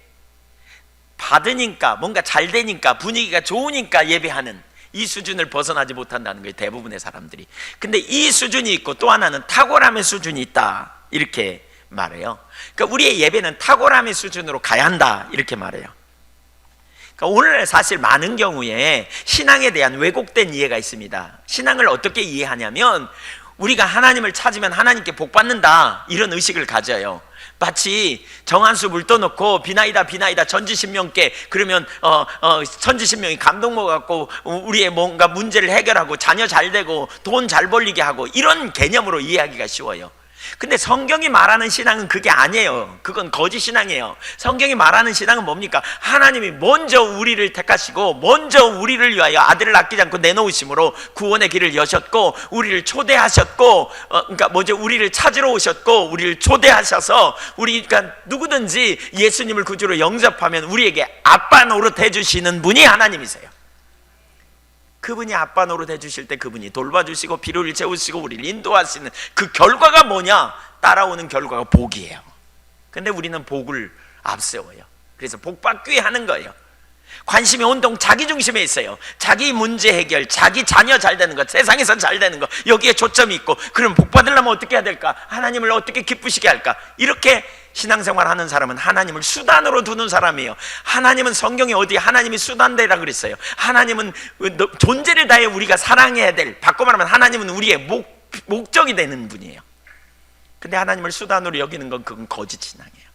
받으니까 뭔가 잘 되니까 분위기가 좋으니까 예배하는 이 수준을 벗어나지 못한다는 거예요, 대부분의 사람들이. 근데 이 수준이 있고 또 하나는 탁월함의 수준이 있다, 이렇게 말해요. 그러니까 우리의 예배는 탁월함의 수준으로 가야 한다, 이렇게 말해요. 그러니까 오늘 사실 많은 경우에 신앙에 대한 왜곡된 이해가 있습니다. 신앙을 어떻게 이해하냐면 우리가 하나님을 찾으면 하나님께 복 받는다, 이런 의식을 가져요. 마치 정한수 물 떠놓고 비나이다 비나이다 천지신명께, 그러면 천지신명이 감동 먹어갖고 우리의 뭔가 문제를 해결하고 자녀 잘 되고 돈 잘 벌리게 하고, 이런 개념으로 이해하기가 쉬워요. 근데 성경이 말하는 신앙은 그게 아니에요. 그건 거짓 신앙이에요. 성경이 말하는 신앙은 뭡니까? 하나님이 먼저 우리를 택하시고 먼저 우리를 위하여 아들을 아끼지 않고 내놓으심으로 구원의 길을 여셨고, 우리를 초대하셨고, 그러니까 먼저 우리를 찾으러 오셨고 우리를 초대하셔서, 우리가 누구든지 예수님을 구주로 영접하면 우리에게 아빠 노릇 해주시는 분이 하나님이세요. 그분이 아빠 노릇 해주실 때 그분이 돌봐주시고 필요를 채우시고 우리를 인도하시는 그 결과가 뭐냐? 따라오는 결과가 복이에요. 근데 우리는 복을 앞세워요. 그래서 복 받기 위해 하는 거예요. 관심이 온통 자기 중심에 있어요. 자기 문제 해결, 자기 자녀 잘 되는 것, 세상에서 잘 되는 것, 여기에 초점이 있고, 그럼 복 받으려면 어떻게 해야 될까? 하나님을 어떻게 기쁘시게 할까? 이렇게 신앙생활 하는 사람은 하나님을 수단으로 두는 사람이에요. 하나님은 성경에 어디 하나님이 수단되라 그랬어요. 하나님은 존재를 다해 우리가 사랑해야 될, 바꿔 말하면 하나님은 우리의 목적이 되는 분이에요. 근데 하나님을 수단으로 여기는 건 그건 거짓 신앙이에요.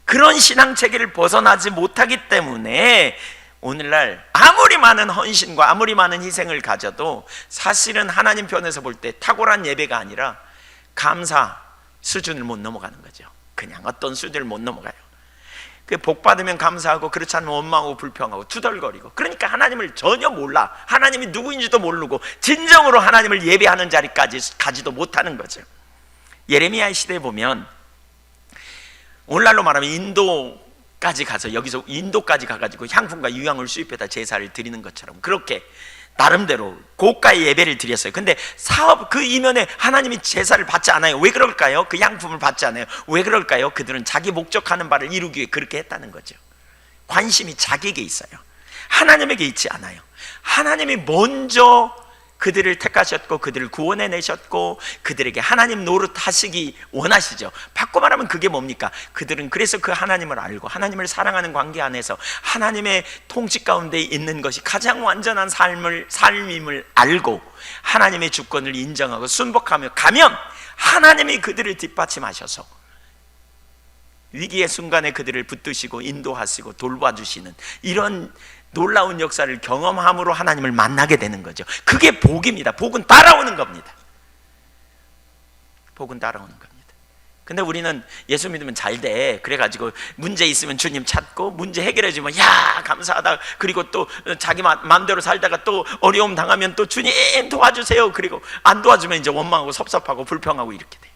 그런 신앙 체계를 벗어나지 못하기 때문에 오늘날 아무리 많은 헌신과 아무리 많은 희생을 가져도 사실은 하나님 편에서 볼 때 탁월한 예배가 아니라 감사 수준을 못 넘어가는 거죠. 그냥 어떤 수준을 못 넘어가요. 복 받으면 감사하고, 그렇지 않으면 원망하고 불평하고 투덜거리고, 그러니까 하나님을 전혀 몰라. 하나님이 누구인지도 모르고 진정으로 하나님을 예배하는 자리까지 가지도 못하는 거죠. 예레미야의 시대에 보면 오늘날로 말하면 인도까지 가서, 여기서 인도까지 가가지고 향품과 유향을 수입해다 제사를 드리는 것처럼 그렇게 나름대로 고가의 예배를 드렸어요. 근데 사업 그 이면에 하나님이 제사를 받지 않아요. 왜 그럴까요? 그 양품을 받지 않아요. 왜 그럴까요? 그들은 자기 목적하는 바를 이루기 위해 그렇게 했다는 거죠. 관심이 자기에게 있어요. 하나님에게 있지 않아요. 하나님이 먼저 그들을 택하셨고 그들을 구원해내셨고 그들에게 하나님 노릇하시기 원하시죠. 바꿔 말하면 그게 뭡니까? 그들은 그래서 그 하나님을 알고 하나님을 사랑하는 관계 안에서 하나님의 통치 가운데 있는 것이 가장 완전한 삶임을 알고 하나님의 주권을 인정하고 순복하며 가면 하나님이 그들을 뒷받침하셔서 위기의 순간에 그들을 붙드시고 인도하시고 돌봐주시는 이런 놀라운 역사를 경험함으로 하나님을 만나게 되는 거죠. 그게 복입니다. 복은 따라오는 겁니다. 복은 따라오는 겁니다. 근데 우리는 예수 믿으면 잘 돼. 그래가지고 문제 있으면 주님 찾고 문제 해결해주면 야 감사하다. 그리고 또 자기 마음대로 살다가 또 어려움 당하면 또 주님 도와주세요. 그리고 안 도와주면 이제 원망하고 섭섭하고 불평하고 이렇게 돼.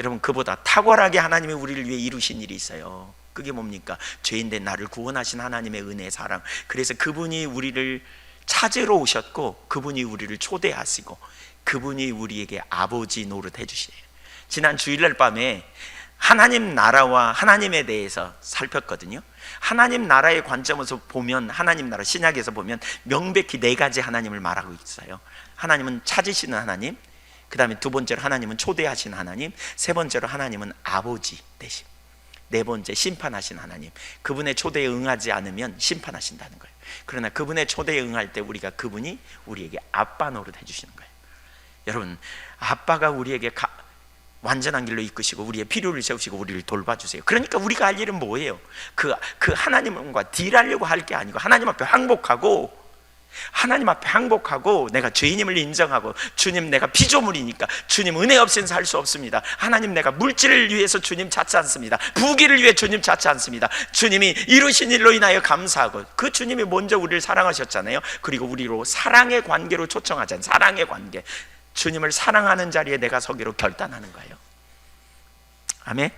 여러분, 그보다 탁월하게 하나님이 우리를 위해 이루신 일이 있어요. 그게 뭡니까? 죄인된 나를 구원하신 하나님의 은혜, 사랑. 그래서 그분이 우리를 찾으러 오셨고 그분이 우리를 초대하시고 그분이 우리에게 아버지 노릇 해주시네요. 지난 주일날 밤에 하나님 나라와 하나님에 대해서 살폈거든요. 하나님 나라의 관점에서 보면, 하나님 나라 신약에서 보면 명백히 네 가지 하나님을 말하고 있어요. 하나님은 찾으시는 하나님, 그 다음에 두 번째로 하나님은 초대하신 하나님, 세 번째로 하나님은 아버지 되심, 네 번째 심판하신 하나님. 그분의 초대에 응하지 않으면 심판하신다는 거예요. 그러나 그분의 초대에 응할 때 우리가 그분이 우리에게 아빠 노릇 해주시는 거예요. 여러분, 아빠가 우리에게 완전한 길로 이끄시고 우리의 필요를 채우시고 우리를 돌봐주세요. 그러니까 우리가 할 일은 뭐예요? 그 하나님과 딜하려고 할 게 아니고 하나님 앞에 항복하고 내가 죄인임을 인정하고 주님 내가 피조물이니까 주님 은혜 없이는 살 수 없습니다. 하나님 내가 물질을 위해서 주님 찾지 않습니다. 부귀를 위해 주님 찾지 않습니다. 주님이 이루신 일로 인하여 감사하고 그 주님이 먼저 우리를 사랑하셨잖아요. 그리고 우리로 사랑의 관계로 초청하잖아요. 사랑의 관계. 주님을 사랑하는 자리에 내가 서기로 결단하는 거예요. 아멘.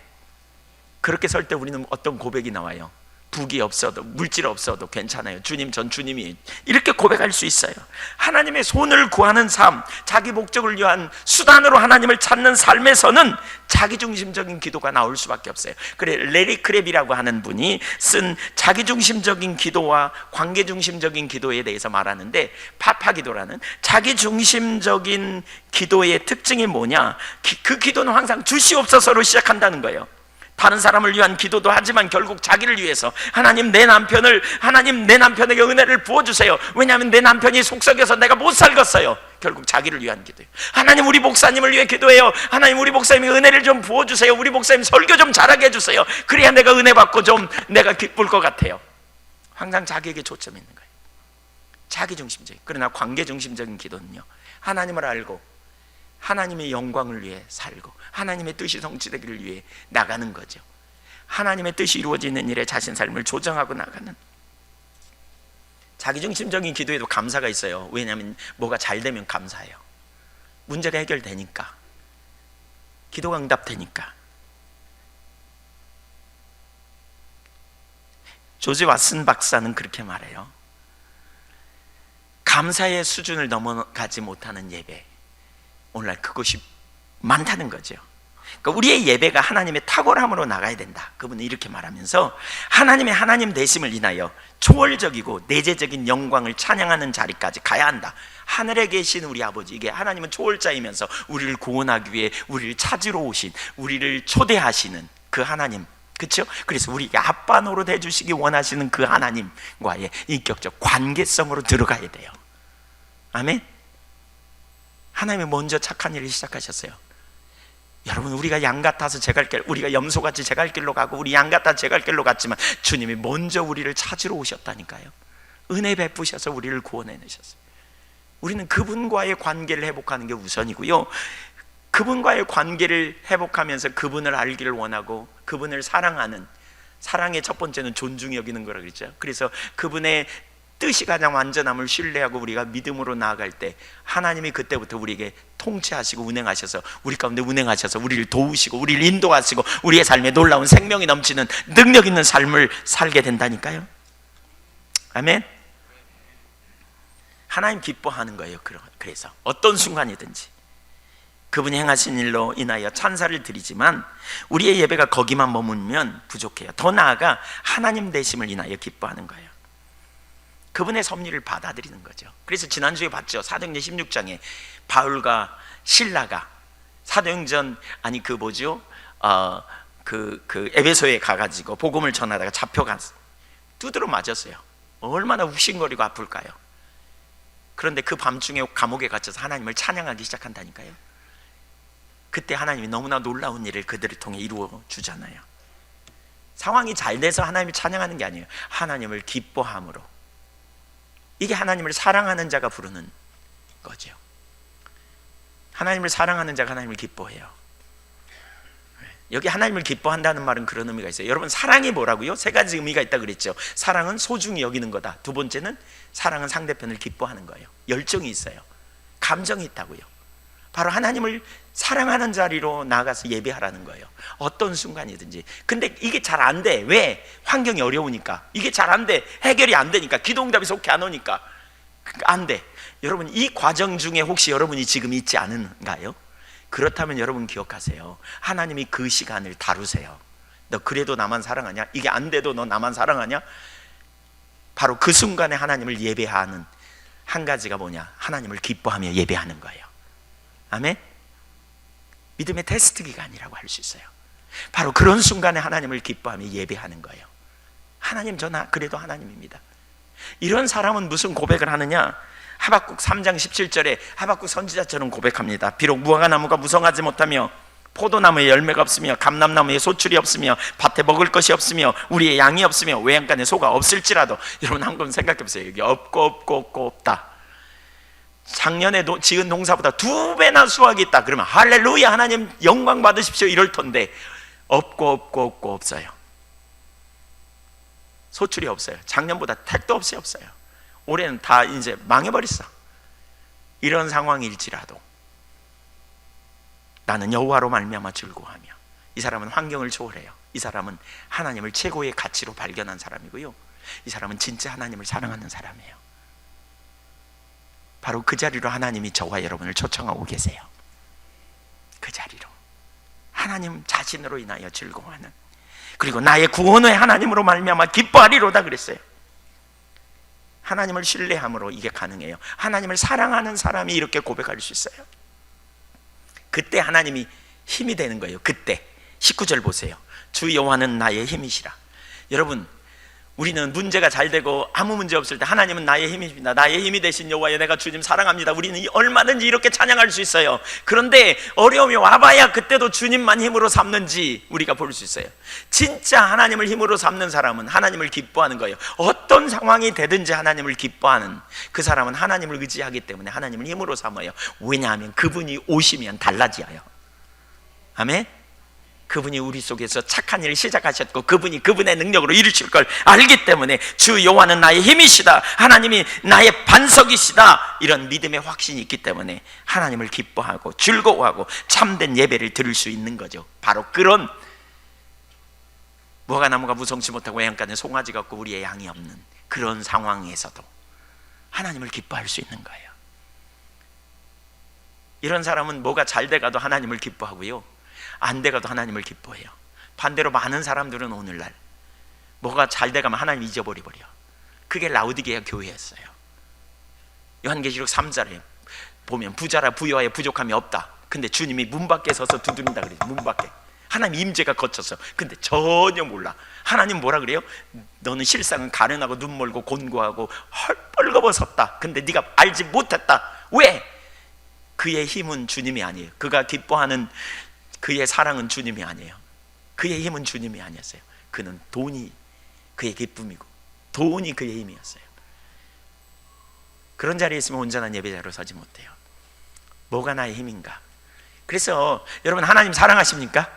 그렇게 설 때 우리는 어떤 고백이 나와요? 부귀 없어도 물질 없어도 괜찮아요. 주님, 전 주님이, 이렇게 고백할 수 있어요. 하나님의 손을 구하는 삶, 자기 목적을 위한 수단으로 하나님을 찾는 삶에서는 자기중심적인 기도가 나올 수밖에 없어요. 그래, 레리 크랩이라고 하는 분이 쓴 자기중심적인 기도와 관계중심적인 기도에 대해서 말하는데, 파파 기도라는 자기중심적인 기도의 특징이 뭐냐? 그 기도는 항상 주시옵소서로 시작한다는 거예요. 다른 사람을 위한 기도도 하지만 결국 자기를 위해서 하나님 내 남편에게 은혜를 부어주세요. 왜냐하면 내 남편이 속썩여서 내가 못 살겠어요. 결국 자기를 위한 기도예요. 하나님 우리 목사님을 위해 기도해요. 하나님 우리 목사님이 은혜를 좀 부어주세요. 우리 목사님 설교 좀 잘하게 해주세요. 그래야 내가 은혜 받고 좀 내가 기쁠 것 같아요. 항상 자기에게 초점이 있는 거예요. 자기중심적인. 그러나 관계중심적인 기도는요, 하나님을 알고 하나님의 영광을 위해 살고 하나님의 뜻이 성취되기를 위해 나가는 거죠. 하나님의 뜻이 이루어지는 일에 자신 삶을 조정하고 나가는. 자기중심적인 기도에도 감사가 있어요. 왜냐하면 뭐가 잘 되면 감사해요. 문제가 해결되니까, 기도가 응답되니까. 조지 왓슨 박사는 그렇게 말해요. 감사의 수준을 넘어가지 못하는 예배, 오늘날 그것이 많다는 거죠. 그러니까 우리의 예배가 하나님의 탁월함으로 나가야 된다. 그분은 이렇게 말하면서 하나님의 하나님 되심을 인하여 초월적이고 내재적인 영광을 찬양하는 자리까지 가야 한다. 하늘에 계신 우리 아버지, 이게 하나님은 초월자이면서 우리를 구원하기 위해 우리를 찾으러 오신, 우리를 초대하시는 그 하나님, 그렇죠? 그래서 우리에게 아빠 노릇 해주시기 원하시는 그 하나님과의 인격적 관계성으로 들어가야 돼요. 아멘. 하나님이 먼저 착한 일을 시작하셨어요. 여러분, 우리가 양 같아서 제 갈 길, 우리가 염소같이 제 갈 길로 가고 우리 양 같아 제 갈 길로 갔지만 주님이 먼저 우리를 찾으러 오셨다니까요. 은혜 베푸셔서 우리를 구원해내셨어요. 우리는 그분과의 관계를 회복하는 게 우선이고요, 그분과의 관계를 회복하면서 그분을 알기를 원하고 그분을 사랑하는, 사랑의 첫 번째는 존중히 여기는 거라 그랬죠. 그래서 그분의 뜻이 가장 완전함을 신뢰하고 우리가 믿음으로 나아갈 때 하나님이 그때부터 우리에게 통치하시고 운행하셔서, 우리 가운데 운행하셔서 우리를 도우시고 우리를 인도하시고 우리의 삶에 놀라운 생명이 넘치는 능력 있는 삶을 살게 된다니까요. 아멘. 하나님 기뻐하는 거예요. 그래서 어떤 순간이든지 그분이 행하신 일로 인하여 찬사를 드리지만 우리의 예배가 거기만 머물면 부족해요. 더 나아가 하나님 되심을 인하여 기뻐하는 거예요. 그분의 섭리를 받아들이는 거죠. 그래서 지난주에 봤죠. 사도행전 16장에 바울과 신라가 사도행전, 아니 그 뭐죠? 그 에베소에 가가지고 복음을 전하다가 잡혀갔어요. 두드러 맞았어요. 얼마나 욱신거리고 아플까요? 그런데 그 밤중에 감옥에 갇혀서 하나님을 찬양하기 시작한다니까요. 그때 하나님이 너무나 놀라운 일을 그들을 통해 이루어 주잖아요. 상황이 잘 돼서 하나님을 찬양하는 게 아니에요. 하나님을 기뻐함으로. 이게 하나님을 사랑하는 자가 부르는 거죠. 하나님을 사랑하는 자가 하나님을 기뻐해요. 여기 하나님을 기뻐한다는 말은 그런 의미가 있어요. 여러분, 사랑이 뭐라고요? 세 가지 의미가 있다고 그랬죠. 사랑은 소중히 여기는 거다. 두 번째는 사랑은 상대편을 기뻐하는 거예요. 열정이 있어요. 감정이 있다고요. 바로 하나님을 사랑하는 자리로 나가서 예배하라는 거예요. 어떤 순간이든지. 근데 이게 잘 안 돼. 왜? 환경이 어려우니까. 이게 잘 안 돼. 해결이 안 되니까. 기도응답이 속히 안 오니까 안 돼. 여러분, 이 과정 중에 혹시 여러분이 지금 있지 않은가요? 그렇다면 여러분 기억하세요. 하나님이 그 시간을 다루세요. 너 그래도 나만 사랑하냐? 이게 안 돼도 너 나만 사랑하냐? 바로 그 순간에 하나님을 예배하는 한 가지가 뭐냐? 하나님을 기뻐하며 예배하는 거예요. 아멘? 믿음의 테스트 기간이라고 할 수 있어요. 바로 그런 순간에 하나님을 기뻐하며 예배하는 거예요. 하나님, 그래도 하나님입니다. 이런 사람은 무슨 고백을 하느냐? 하박국 3장 17절에 하박국 선지자처럼 고백합니다. 비록 무화과나무가 무성하지 못하며 포도나무에 열매가 없으며 감람나무에 소출이 없으며 밭에 먹을 것이 없으며 우리의 양이 없으며 외양간에 소가 없을지라도. 여러분, 한번 생각해 보세요. 여기 없고 없다. 작년에 지은 농사보다 2배나 수확이 있다. 그러면 할렐루야, 하나님 영광 받으십시오 이럴 텐데 없고 없어요. 소출이 없어요. 작년보다 택도 없이 없어요. 올해는 다 이제 망해버렸어. 이런 상황일지라도 나는 여호와로 말미암아 즐거워하며. 이 사람은 환경을 초월해요. 이 사람은 하나님을 최고의 가치로 발견한 사람이고요, 이 사람은 진짜 하나님을 사랑하는 사람이에요. 바로 그 자리로 하나님이 저와 여러분을 초청하고 계세요. 그 자리로 하나님 자신으로 인하여 즐거워하는, 그리고 나의 구원의 하나님으로 말미암아 기뻐하리로다 그랬어요. 하나님을 신뢰함으로 이게 가능해요. 하나님을 사랑하는 사람이 이렇게 고백할 수 있어요. 그때 하나님이 힘이 되는 거예요. 그때 19절 보세요. 주 여호와는 나의 힘이시라. 여러분, 우리는 문제가 잘 되고 아무 문제 없을 때 하나님은 나의 힘이십니다. 나의 힘이 되신 여호와여, 내가 주님 사랑합니다. 우리는 얼마든지 이렇게 찬양할 수 있어요. 그런데 어려움이 와봐야 그때도 주님만 힘으로 삼는지 우리가 볼 수 있어요. 진짜 하나님을 힘으로 삼는 사람은 하나님을 기뻐하는 거예요. 어떤 상황이 되든지 하나님을 기뻐하는 그 사람은 하나님을 의지하기 때문에 하나님을 힘으로 삼아요. 왜냐하면 그분이 오시면 달라져요. 아멘. 그분이 우리 속에서 착한 일을 시작하셨고 그분이 그분의 능력으로 이루실 걸 알기 때문에 주 여호와는 나의 힘이시다, 하나님이 나의 반석이시다, 이런 믿음의 확신이 있기 때문에 하나님을 기뻐하고 즐거워하고 참된 예배를 드릴 수 있는 거죠. 바로 그런 무화과 나무가 무성치 못하고 외양간에 송아지 같고 우리의 양이 없는 그런 상황에서도 하나님을 기뻐할 수 있는 거예요. 이런 사람은 뭐가 잘 돼가도 하나님을 기뻐하고요, 안 돼가도 하나님을 기뻐해요. 반대로 많은 사람들은 오늘날 뭐가 잘 돼가면 하나님 잊어버려. 그게 라우디게아 교회였어요. 요한계시록 3절에 보면 부자라 부여하여 부족함이 없다. 근데 주님이 문 밖에 서서 두드린다 그래요. 문 밖에 하나님 임재가 거쳤어. 근데 전혀 몰라. 하나님 뭐라 그래요? 너는 실상은 가련하고 눈 멀고 곤고하고 헐벌거벗었다. 근데 네가 알지 못했다. 왜? 그의 힘은 주님이 아니에요. 그가 기뻐하는 그의 사랑은 주님이 아니에요. 그의 힘은 주님이 아니었어요. 그는 돈이 그의 기쁨이고 돈이 그의 힘이었어요. 그런 자리에 있으면 온전한 예배자로 서지 못해요. 뭐가 나의 힘인가? 그래서 여러분, 하나님 사랑하십니까?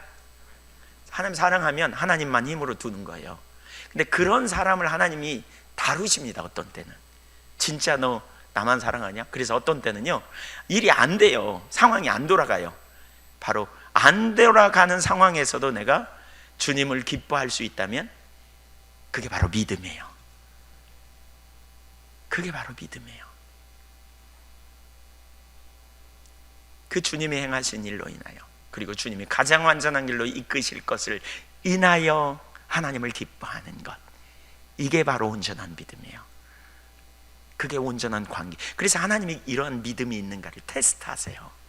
하나님 사랑하면 하나님만 힘으로 두는 거예요. 근데 그런 사람을 하나님이 다루십니다. 어떤 때는 진짜 너 나만 사랑하냐? 그래서 어떤 때는요, 일이 안 돼요. 상황이 안 돌아가요. 바로 안 돌아가는 상황에서도 내가 주님을 기뻐할 수 있다면 그게 바로 믿음이에요. 그게 바로 믿음이에요. 그 주님이 행하신 일로 인하여, 그리고 주님이 가장 완전한 길로 이끄실 것을 인하여 하나님을 기뻐하는 것, 이게 바로 온전한 믿음이에요. 그게 온전한 관계. 그래서 하나님이 이러한 믿음이 있는가를 테스트하세요.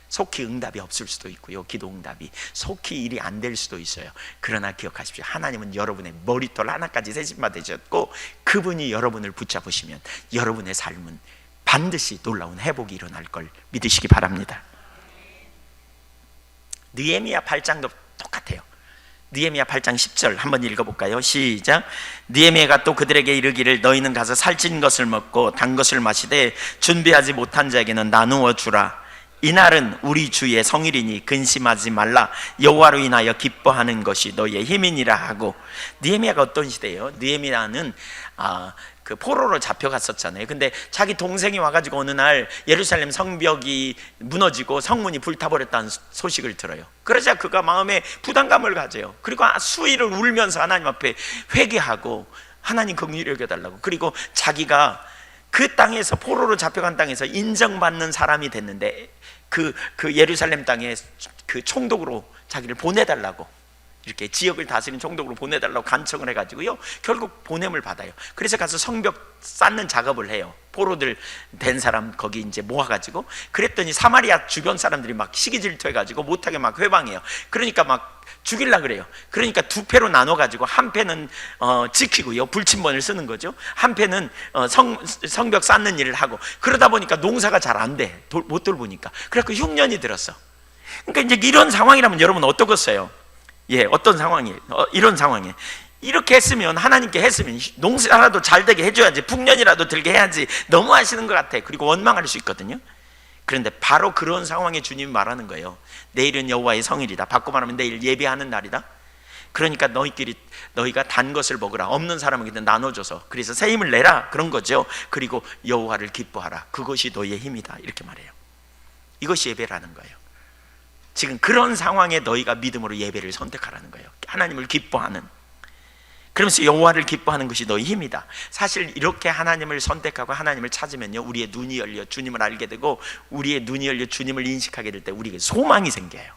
속히 응답이 없을 수도 있고요, 기도 응답이 속히 일이 안 될 수도 있어요. 그러나 기억하십시오. 하나님은 여러분의 머리털 하나까지 세심받으셨고 그분이 여러분을 붙잡으시면 여러분의 삶은 반드시 놀라운 회복이 일어날 걸 믿으시기 바랍니다. 느헤미야 8장도 똑같아요. 느헤미야 8장 10절 한번 읽어볼까요? 시작. 느헤미야가 또 그들에게 이르기를 너희는 가서 살찐 것을 먹고 단 것을 마시되 준비하지 못한 자에게는 나누어 주라. 이날은 우리 주의 성일이니 근심하지 말라. 여호와로 인하여 기뻐하는 것이 너희의 힘이니라 하고. 느헤미야가 어떤 시대예요? 느헤미야는 그 포로로 잡혀갔었잖아요. 근데 자기 동생이 와가지고 어느 날 예루살렘 성벽이 무너지고 성문이 불타버렸다는 소식을 들어요. 그러자 그가 마음에 부담감을 가져요. 그리고 수일을 울면서 하나님 앞에 회개하고 하나님 긍휼히 여겨달라고. 그리고 자기가 그 땅에서, 포로로 잡혀간 땅에서 인정받는 사람이 됐는데 그 예루살렘 땅에 그 총독으로 자기를 보내달라고, 이렇게 지역을 다스리는 총독으로 보내달라고 간청을 해가지고요, 결국 보냄을 받아요. 그래서 가서 성벽 쌓는 작업을 해요. 포로들 된 사람 거기 이제 모아가지고. 그랬더니 사마리아 주변 사람들이 막 시기 질투해가지고 못하게 막 회방해요. 그러니까 막 죽이려고 그래요. 그러니까 두 패로 나눠가지고 한 패는 지키고요, 불침번을 쓰는 거죠. 한 패는 성벽 쌓는 일을 하고. 그러다 보니까 농사가 잘 안 돼. 못 돌보니까. 그래서 흉년이 들었어. 그러니까 이제 이런 상황이라면 여러분 어떻겠어요? 예, 어떤 상황이에요? 이런 상황에 이렇게 했으면, 하나님께 했으면 농사라도 잘 되게 해줘야지, 풍년이라도 들게 해야지, 너무 하시는 것 같아. 그리고 원망할 수 있거든요. 그런데 바로 그런 상황에 주님이 말하는 거예요. 내일은 여호와의 성일이다. 바꿔 말하면 내일 예배하는 날이다. 그러니까 너희가 단 것을 먹으라. 없는 사람에게 나눠줘서, 그래서 새 힘을 내라, 그런 거죠. 그리고 여호와를 기뻐하라. 그것이 너희의 힘이다. 이렇게 말해요. 이것이 예배라는 거예요. 지금 그런 상황에 너희가 믿음으로 예배를 선택하라는 거예요. 하나님을 기뻐하는. 그러면서 여호와를 기뻐하는 것이 너희 힘이다. 사실 이렇게 하나님을 선택하고 하나님을 찾으면요, 우리의 눈이 열려 주님을 알게 되고, 우리의 눈이 열려 주님을 인식하게 될 때 우리에게 소망이 생겨요.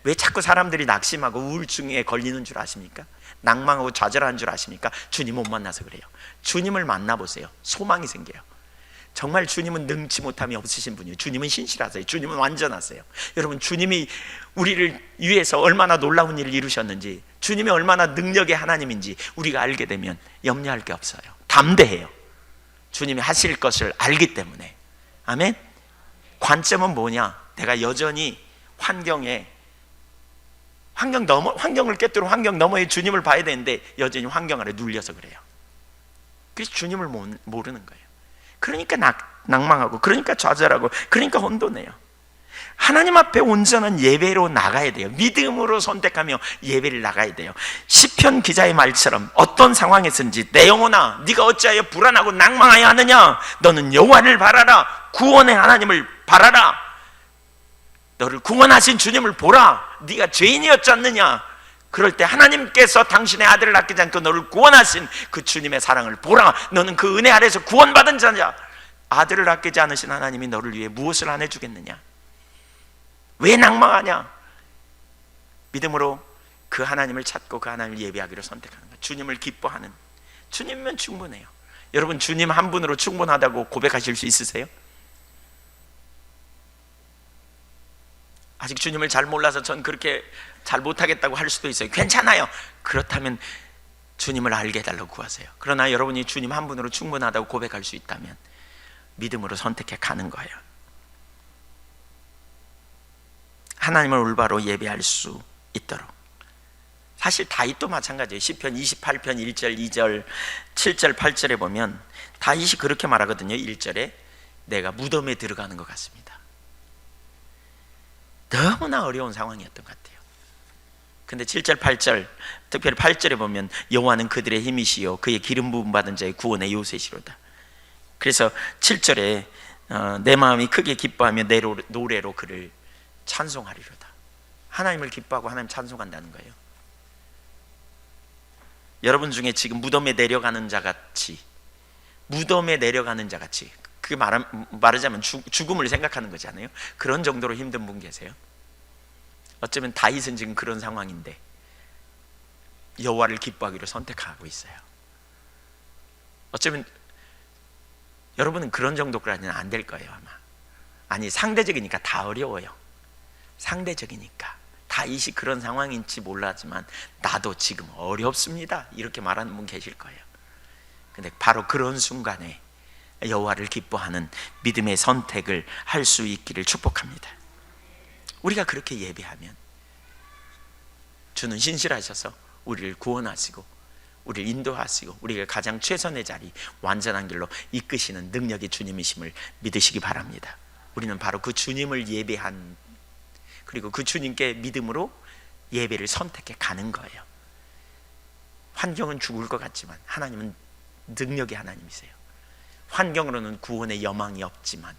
왜 자꾸 사람들이 낙심하고 우울증에 걸리는 줄 아십니까? 낭망하고 좌절하는 줄 아십니까? 주님 못 만나서 그래요. 주님을 만나보세요. 소망이 생겨요. 정말 주님은 능치 못함이 없으신 분이에요. 주님은 신실하세요. 주님은 완전하세요. 여러분, 주님이 우리를 위해서 얼마나 놀라운 일을 이루셨는지, 주님이 얼마나 능력의 하나님인지 우리가 알게 되면 염려할 게 없어요. 담대해요. 주님이 하실 것을 알기 때문에. 아멘. 관점은 뭐냐? 내가 여전히 환경을 꿰뚫어 환경 너머에 주님을 봐야 되는데 여전히 환경 아래 눌려서 그래요. 그래서 주님을 모르는 거예요. 그러니까 낭망하고, 그러니까 좌절하고, 그러니까 혼돈해요. 하나님 앞에 온전한 예배로 나가야 돼요. 믿음으로 선택하며 예배를 나가야 돼요. 시편 기자의 말처럼 어떤 상황에서든지 내 영혼아, 네가 어찌하여 불안하고 낭망하여 하느냐? 너는 여호와를 바라라. 구원의 하나님을 바라라. 너를 구원하신 주님을 보라. 네가 죄인이었지 않느냐? 그럴 때 하나님께서 당신의 아들을 아끼지 않고 너를 구원하신 그 주님의 사랑을 보라. 너는 그 은혜 아래서 구원받은 자냐? 아들을 아끼지 않으신 하나님이 너를 위해 무엇을 안 해주겠느냐? 왜 낭망하냐? 믿음으로 그 하나님을 찾고 그 하나님을 예배하기로 선택하는 거예요. 주님을 기뻐하는, 주님이면 충분해요. 여러분, 주님 한 분으로 충분하다고 고백하실 수 있으세요? 아직 주님을 잘 몰라서 전 그렇게 잘 못하겠다고 할 수도 있어요. 괜찮아요. 그렇다면 주님을 알게 해달라고 구하세요. 그러나 여러분이 주님 한 분으로 충분하다고 고백할 수 있다면 믿음으로 선택해 가는 거예요. 하나님을 올바로 예배할 수 있도록. 사실 다윗도 마찬가지예요. 시편 28편 1절 2절 7절 8절에 보면 다윗이 그렇게 말하거든요. 1절에 내가 무덤에 들어가는 것 같습니다. 너무나 어려운 상황이었던 것 같아요. 근데 7절 8절, 특별히 8절에 보면 여호와는 그들의 힘이시요 그의 기름 부음 받은 자의 구원의 요새시로다. 그래서 7절에 내 마음이 크게 기뻐하며 내 노래로 그를 찬송하리로다. 하나님을 기뻐하고 하나님 찬송한다는 거예요. 여러분 중에 지금 무덤에 내려가는 자 같이, 그게 말하자면 죽음을 생각하는 거잖아요. 그런 정도로 힘든 분 계세요? 어쩌면 다윗은 지금 그런 상황인데 여호와를 기뻐하기로 선택하고 있어요. 어쩌면 여러분은 그런 정도까지는 안 될 거예요, 아마. 아니, 상대적이니까 다 어려워요. 상대적이니까. 다윗이 그런 상황인지 몰랐지만 나도 지금 어렵습니다, 이렇게 말하는 분 계실 거예요. 근데 바로 그런 순간에 여호와를 기뻐하는 믿음의 선택을 할 수 있기를 축복합니다. 우리가 그렇게 예배하면 주는 신실하셔서 우리를 구원하시고 우리를 인도하시고 우리가 가장 최선의 자리, 완전한 길로 이끄시는 능력의 주님이심을 믿으시기 바랍니다. 우리는 바로 그 주님을 예배한, 그리고 그 주님께 믿음으로 예배를 선택해 가는 거예요. 환경은 죽을 것 같지만 하나님은 능력의 하나님이세요. 환경으로는 구원의 여망이 없지만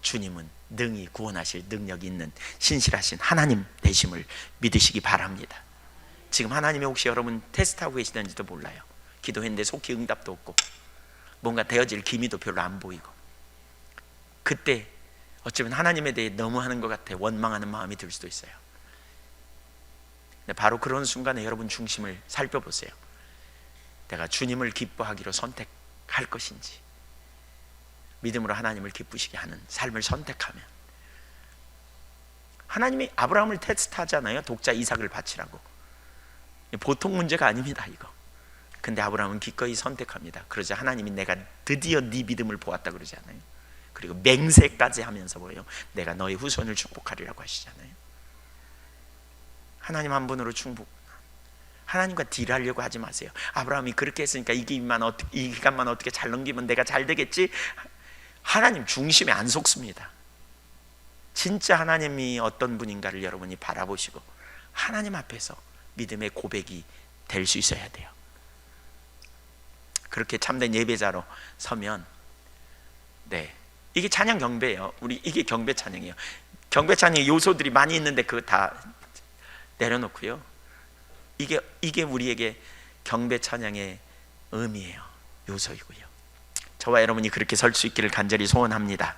주님은 능히 구원하실 능력이 있는 신실하신 하나님 되심을 믿으시기 바랍니다. 지금 하나님이 혹시 여러분 테스트하고 계시는지도 몰라요. 기도했는데 속히 응답도 없고 뭔가 되어질 기미도 별로 안 보이고, 그때 어쩌면 하나님에 대해 너무 하는 것 같아 원망하는 마음이 들 수도 있어요. 근데 바로 그런 순간에 여러분 중심을 살펴보세요. 내가 주님을 기뻐하기로 선택할 것인지, 믿음으로 하나님을 기쁘시게 하는 삶을 선택하면, 하나님이 아브라함을 테스트하잖아요. 독자 이삭을 바치라고. 보통 문제가 아닙니다, 이거. 근데 아브라함은 기꺼이 선택합니다. 그러자 하나님이 내가 드디어 네 믿음을 보았다 그러지 않아요? 그리고 맹세까지 하면서 뭐예요? 내가 너의 후손을 축복하리라고 하시잖아요. 하나님 한 분으로 충분. 하나님과 딜하려고 하지 마세요. 아브라함이 그렇게 했으니까 이 기간만 어떻게 잘 넘기면 내가 잘 되겠지. 하나님 중심에 안 속습니다. 진짜 하나님이 어떤 분인가를 여러분이 바라보시고 하나님 앞에서 믿음의 고백이 될 수 있어야 돼요. 그렇게 참된 예배자로 서면, 네, 이게 찬양 경배예요. 이게 경배 찬양이에요. 경배 찬양의 요소들이 많이 있는데 그거 다 내려놓고요. 이게 우리에게 경배 찬양의 의미예요. 요소이고요. 저와 여러분이 그렇게 설 수 있기를 간절히 소원합니다.